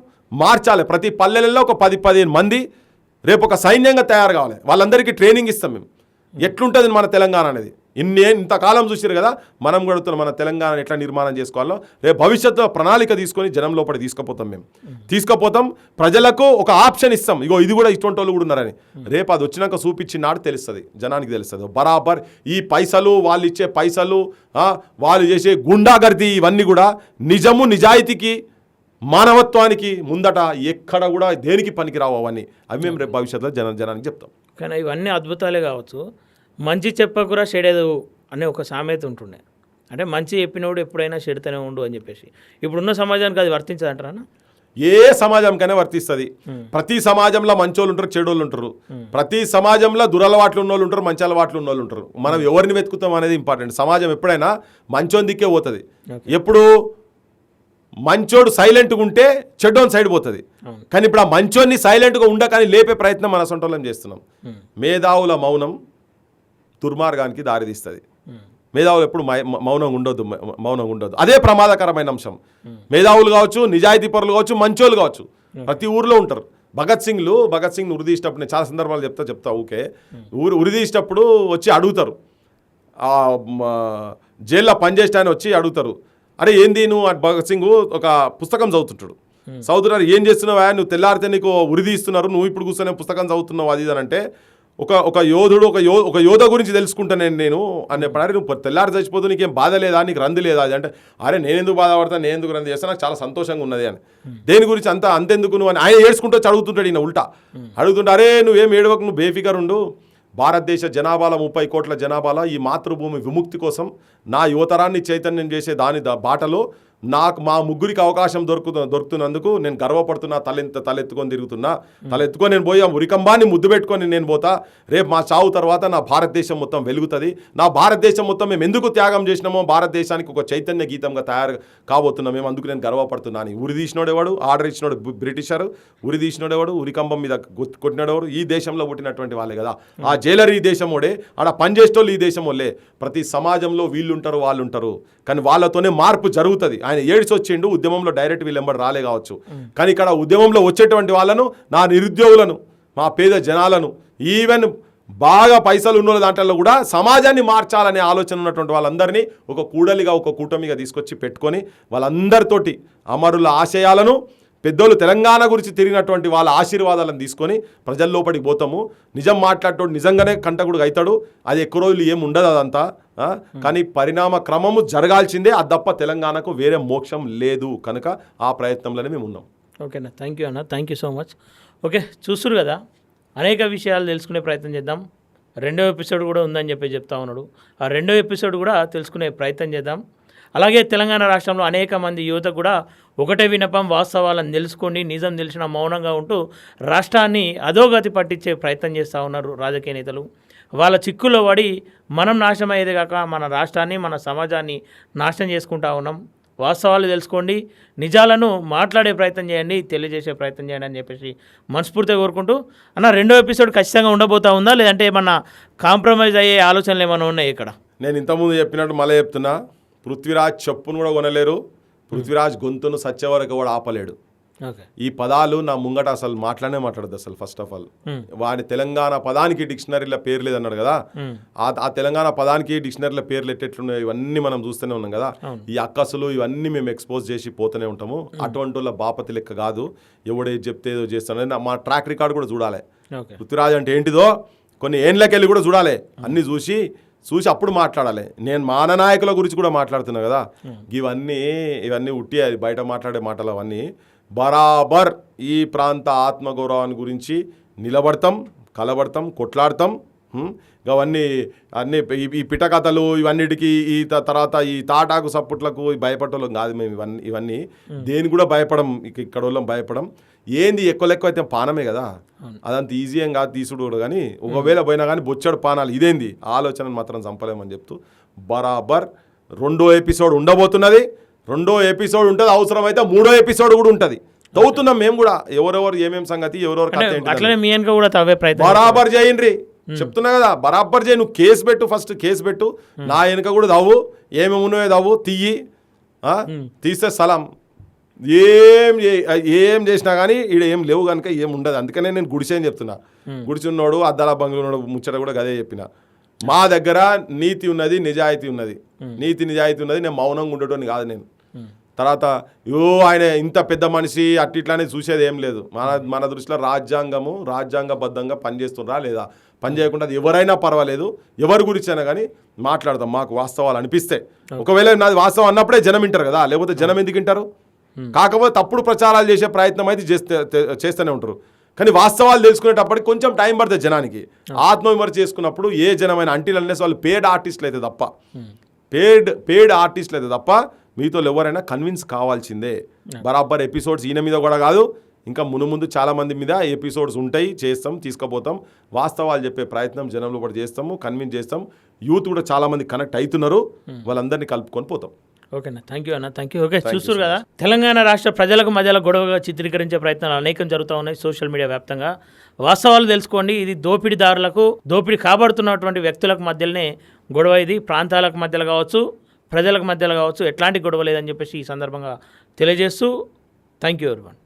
మార్చాలి. ప్రతి పల్లెలలో ఒక 10-15 మంది రేపు ఒక సైన్యంగా తయారు కావాలి. వాళ్ళందరికీ ట్రైనింగ్ ఇస్తాం మేము, ఎట్లుంటుంది మన తెలంగాణ అనేది. ఇంతకాలం చూసారు కదా, మనం గడుతున్న మన తెలంగాణ ఎట్లా నిర్మాణం చేసుకోవాలో రేపు భవిష్యత్తులో ప్రణాళిక తీసుకొని జనం లోపల తీసుకుపోతాం. ప్రజలకు ఒక ఆప్షన్ ఇస్తాం. ఇగో ఇది కూడా ఇటువంటి వాళ్ళు కూడా ఉన్నారని రేపు అది వచ్చినాక చూపించినాడు తెలుస్తుంది, జనానికి తెలుస్తుంది. బరాబర్ ఈ పైసలు, వాళ్ళు ఇచ్చే పైసలు, వాళ్ళు చేసే గుండాగర్ది, ఇవన్నీ కూడా నిజము, నిజాయితీకి, మానవత్వానికి ముందట ఎక్కడ కూడా దేనికి పనికిరావు. అవన్నీ అవి మేము రేపు భవిష్యత్తులో జనానికి చెప్తాం. కానీ ఇవన్నీ అద్భుతాలే కావచ్చు. మంచి చెప్పకురా చెడేదు అనే ఒక సామెత ఉంటుండే. అంటే మంచి చెప్పినప్పుడు ఎప్పుడైనా చెడుతూనే ఉండు అని చెప్పేసి. ఇప్పుడున్న సమాజానికి అది వర్తించదు అంటారా? ఏ సమాజంకైనా వర్తిస్తుంది. ప్రతి సమాజంలో మంచోళ్ళు ఉంటారు, చెడోళ్ళు ఉంటారు. ప్రతి సమాజంలో దురలవాట్లు ఉన్నోళ్ళు ఉంటారు, మంచి అలవాట్లు ఉన్నోళ్ళు ఉంటారు. మనం ఎవరిని వెతుకుతాం అనేది ఇంపార్టెంట్. సమాజం ఎప్పుడైనా మంచోని దిక్కే పోతుంది. ఎప్పుడు మంచోడు సైలెంట్గా ఉంటే చెడ్డోని సైడ్ పోతుంది. కానీ ఇప్పుడు ఆ మంచోన్ని సైలెంట్గా ఉండకని లేపే ప్రయత్నం మన సొంటోళ్ళం చేస్తున్నాం. మేధావుల మౌనం దుర్మార్గానికి దారితీస్తుంది. మేధావులు ఎప్పుడు మౌనంగా ఉండొద్దు. అదే ప్రమాదకరమైన అంశం. మేధావులు కావచ్చు, నిజాయితీ పరులు కావచ్చు, మంచోళ్ళు కావచ్చు, ప్రతి ఊర్లో ఉంటారు. భగత్ సింగ్ ఉరిదీసేటప్పుడు నేను చాలా సందర్భాలు చెప్తా ఊకే ఉరిదీసేటప్పుడు వచ్చి అడుగుతారు, జైల్లో పనిచేస్తానని వచ్చి అడుగుతారు, అరే ఏంది నువ్వు భగత్ సింగ్ ఒక పుస్తకం చదువుతుంటాడు, చదువుతున్నారు, ఏం చేస్తున్నావా నువ్వు, తెల్లారితే నీకు ఉరిదీస్తున్నారు, నువ్వు ఇప్పుడు కూర్చొని పుస్తకం చదువుతున్నావు అది అని అంటే ఒక యోధుడు ఒక యోధ గురించి తెలుసుకుంటాను నేను అన్నప్పుడు, అరే నువ్వు తెల్లారి చచ్చిపోతూ నీకేం బాధ లేదా, నీకు రంది లేదా అది అంటే, అరే నేనెందుకు బాధపడతాను, నేను ఎందుకు రంది చేస్తాను, నాకు చాలా సంతోషంగా ఉన్నది అని. దేని గురించి అంతెందుకు నువ్వు అని ఆయన ఏడ్చుకుంటూ అడుగుతుంటాడు. ఈయన ఉల్టా అడుగుతుంటే, అరే నువ్వేం ఏడవకు, నువ్వు బేఫికర్ ఉండు, భారతదేశ జనాభాలో 30 కోట్ల జనాభాలో ఈ మాతృభూమి విముక్తి కోసం నా యువతరాన్ని చైతన్యం చేసే దాని బాటలో నాకు మా ముగ్గురికి అవకాశం దొరుకుతున్నందుకు నేను గర్వపడుతున్నా, తలెత్తుకొని తిరుగుతున్నా. తలెత్తుకొని నేను పోయి ఉరికంబాన్ని ముద్దు పెట్టుకొని నేను పోతా. రేపు మా చావు తర్వాత నా భారతదేశం మొత్తం వెలుగుతుంది. నా భారతదేశం మొత్తం మేము ఎందుకు త్యాగం చేసినామో భారతదేశానికి ఒక చైతన్య గీతంగా తయారు కాబోతున్నాం మేము, అందుకు నేను గర్వపడుతున్నాను. ఉరి తీసినోడేవాడు, ఆర్డర్ ఇచ్చినోడు బ్రిటిషరు, ఉరి తీసినోడేవాడు, ఉరికంబం మీద కొట్టినోడేవాడు ఈ దేశంలో పుట్టినటువంటి వాళ్ళే కదా. ఆ జైలర్ ఈ దేశం వాడే, ఆడ పనిచేసేటోళ్ళు ఈ దేశం వాళ్ళే. ప్రతి సమాజంలో వీళ్ళు ఉంటారు, వాళ్ళు ఉంటారు, కానీ వాళ్ళతోనే మార్పు జరుగుతుంది. ఆయన ఏడ్చి వచ్చిండు, ఉద్యమంలో డైరెక్ట్ వీళ్ళెంబడి రాలే కావచ్చు, కానీ ఇక్కడ ఉద్యమంలో వచ్చేటువంటి వాళ్ళను, నా నిరుద్యోగులను, మా పేద జనాలను, ఈవెన్ బాగా పైసలు ఉన్న దాంట్లో కూడా సమాజాన్ని మార్చాలనే ఆలోచన ఉన్నటువంటి వాళ్ళందరినీ ఒక కూడలిగా, ఒక కూటమిగా తీసుకొచ్చి పెట్టుకొని వాళ్ళందరితోటి అమరుల ఆశయాలను, పెద్దోళ్ళు తెలంగాణ గురించి తిరిగినటువంటి వాళ్ళ ఆశీర్వాదాలను తీసుకొని ప్రజల్లోపడికి పోతాము. నిజం మాట్లాడేటోడు నిజంగానే కంటకుడు అవుతాడు. అది ఎక్కువ రోజులు ఏమి ఉండదు అదంతా, కానీ పరిణామ క్రమము జరగాల్సిందే. అది తప్ప తెలంగాణకు వేరే మోక్షం లేదు. కనుక ఆ ప్రయత్నంలోనే మేము ఉన్నాం. ఓకేనా, థ్యాంక్ యూ అన్న, thank you so much. Okay, చూస్తురు కదా, అనేక విషయాలు తెలుసుకునే ప్రయత్నం చేద్దాం. రెండో ఎపిసోడ్ కూడా ఉందని చెప్తా ఉన్నాడు. ఆ రెండో ఎపిసోడ్ కూడా తెలుసుకునే ప్రయత్నం చేద్దాం. అలాగే తెలంగాణ రాష్ట్రంలో అనేక మంది యువత కూడా ఒకటే వినపం, వాస్తవాలను తెలుసుకోండి, నిజం తెలిసిన మౌనంగా ఉంటూ రాష్ట్రాన్ని అధోగతి పట్టించే ప్రయత్నం చేస్తూ ఉన్నారు రాజకీయ నేతలు. వాళ్ళ చిక్కుల్లో పడి మనం నాశనం అయ్యేది కాక మన రాష్ట్రాన్ని, మన సమాజాన్ని నాశనం చేసుకుంటా ఉన్నాం. వాస్తవాలు తెలుసుకోండి, నిజాలను మాట్లాడే ప్రయత్నం చేయండి, తెలియజేసే ప్రయత్నం చేయండి అని చెప్పేసి మనస్ఫూర్తిగా కోరుకుంటూ, అన్న రెండో ఎపిసోడ్ ఖచ్చితంగా ఉండబోతా ఉందా, లేదంటే ఏమన్నా కాంప్రమైజ్ అయ్యే ఆలోచనలు ఏమైనా ఉన్నాయి ఇక్కడ? నేను ఇంతకుముందు చెప్పినట్టు మళ్ళీ చెప్తున్నా, పృథ్వీరాజ్ చెప్పును కూడా కొనలేరు, పృథ్వీరాజ్ గొంతును సచ్చే వరకు కూడా ఆపలేడు. ఈ పదాలు నా ముంగట అసలు మాట్లాడదు అసలు. ఫస్ట్ ఆఫ్ ఆల్ వాడి తెలంగాణ పదానికి డిక్షనరీలో పేరు లేదన్నాడు కదా, ఆ తెలంగాణ పదానికి డిక్షనరీలో పేర్లు ఎట్టెట్లున్నాయి ఇవన్నీ మనం చూస్తూనే ఉన్నాం కదా. ఈ అక్కసులు ఇవన్నీ మేము ఎక్స్పోజ్ చేసి పోతూనే ఉంటాము. అటువంటి వాళ్ళ బాపతి లెక్క కాదు, ఎవడేది చెప్తే ఏదో చేస్తాను. మా ట్రాక్ రికార్డు కూడా చూడాలి. పృథ్వీరాజ్ అంటే ఏంటిదో కొన్ని ఏండ్లకెళ్ళి కూడా చూడాలి. అన్నీ చూసి అప్పుడు మాట్లాడాలి. నేను మాననాయకుల గురించి కూడా మాట్లాడుతున్నా కదా, ఇవన్నీ ఉట్టి అది బయట మాట్లాడే మాటలు అవన్నీ బరాబర్ ఈ ప్రాంత ఆత్మగౌరవాన్ని గురించి నిలబడతాం, కలబడతాం, కొట్లాడతాం. అవన్నీ ఈ పిటకథలు ఇవన్నిటికీ ఈ తర్వాత ఈ తాటాకు సప్పుట్లకు భయపడటం కాదు మేము. ఇవన్నీ దేని కూడా భయపడం, ఇక్కడ వాళ్ళం భయపడం. ఏంది ఎక్కువ అయితే పానమే కదా, అదంత ఈజీ ఏం కాదు తీసుడు కూడా. కానీ ఒకవేళ పోయినా కానీ బొచ్చడు పానాలు, ఇదేంది ఆలోచనను మాత్రం చంపలేమని చెప్తూ బరాబర్ రెండో ఎపిసోడ్ ఉండబోతున్నది. రెండో ఎపిసోడ్ ఉంటుంది, అవసరమైతే మూడో ఎపిసోడ్ కూడా ఉంటుంది. తవ్వుతున్నాం మేము కూడా, ఎవరెవరు ఏమేమి సంగతి, ఎవరెవరు బరాబర్ చేయండి. చెప్తున్నా కదా, బరాబర్ చేయి. నువ్వు కేసు పెట్టు, ఫస్ట్ కేసు పెట్టు, నా వెనుక కూడా తవ్వు, ఏమేమి ఉన్నాయో తవ్వు, తీస్తే సలాం. ఏం చేసినా కానీ ఈడ ఏం లేవు కనుక ఏం ఉండదు. అందుకనే నేను గుడిసే అని చెప్తున్నా. గుడిసి ఉన్నాడు, అద్దాల బంగ్లా ఉన్నాడు, ముచ్చట కూడా అదే చెప్పిన. మా దగ్గర నీతి ఉన్నది, నిజాయితీ ఉన్నది. నీతి నిజాయితీ ఉన్నది. నేను మౌనంగా ఉండటం కాదు. నేను తర్వాత ఆయన ఇంత పెద్ద మనిషి అట్టిట్లానే చూసేది ఏం లేదు. మన దృష్టిలో రాజ్యాంగబద్ధంగా పనిచేస్తుండ్రా లేదా, పని చేయకుండా ఎవరైనా పర్వాలేదు, ఎవరి గురించి అయినా కానీ మాట్లాడదాం. మాకు వాస్తవాలు అనిపిస్తే, ఒకవేళ నాది వాస్తవం అన్నప్పుడే జనం వింటారు కదా, లేకపోతే జనం ఎందుకు వింటారు? కాకపోతే తప్పుడు ప్రచారాలు చేసే ప్రయత్నం అయితే చేస్తూనే ఉంటారు. కానీ వాస్తవాలు తెలుసుకునేటప్పటికి కొంచెం టైం పడుతుంది జనానికి. ఆత్మవిమర్శ చేసుకున్నప్పుడు ఏ జనమైన అంటిల్ అన్లెస్ వాళ్ళు పెయిడ్ ఆర్టిస్టులు అయితే తప్ప మీతో ఎవరైనా కన్విన్స్ కావాల్సిందే. బరాబర్ ఎపిసోడ్స్ ఈయన మీద కూడా కాదు, ఇంకా ముందు చాలా మంది మీద ఎపిసోడ్స్ ఉంటాయి, చేస్తాం, తీసుకుపోతాం. వాస్తవాలు చెప్పే ప్రయత్నం జనంలో కూడా చేస్తాము, కన్విన్స్ చేస్తాం. యూత్ కూడా చాలా మంది కనెక్ట్ అవుతున్నారు, వాళ్ళందరినీ కలుపుకొని పోతాం. ఓకేనా, థ్యాంక్ యూ అన్న, థ్యాంక్ యూ. ఓకే, చూస్తారు కదా, తెలంగాణ రాష్ట్ర ప్రజలకు మధ్యలో గొడవగా చిత్రీకరించే ప్రయత్నాలు అనేకం జరుగుతూ ఉన్నాయి సోషల్ మీడియా వ్యాప్తంగా. వాస్తవాలు తెలుసుకోండి, ఇది దోపిడీ కాబడుతున్నటువంటి వ్యక్తులకు మధ్యలోనే గొడవ. ఇది ప్రాంతాలకు మధ్యలో కావచ్చు, ప్రజలకు మధ్యలో కావచ్చు, ఎట్లాంటి గొడవ లేదని చెప్పేసి ఈ సందర్భంగా తెలియజేస్తూ థ్యాంక్ యూ ఎవరీవన్.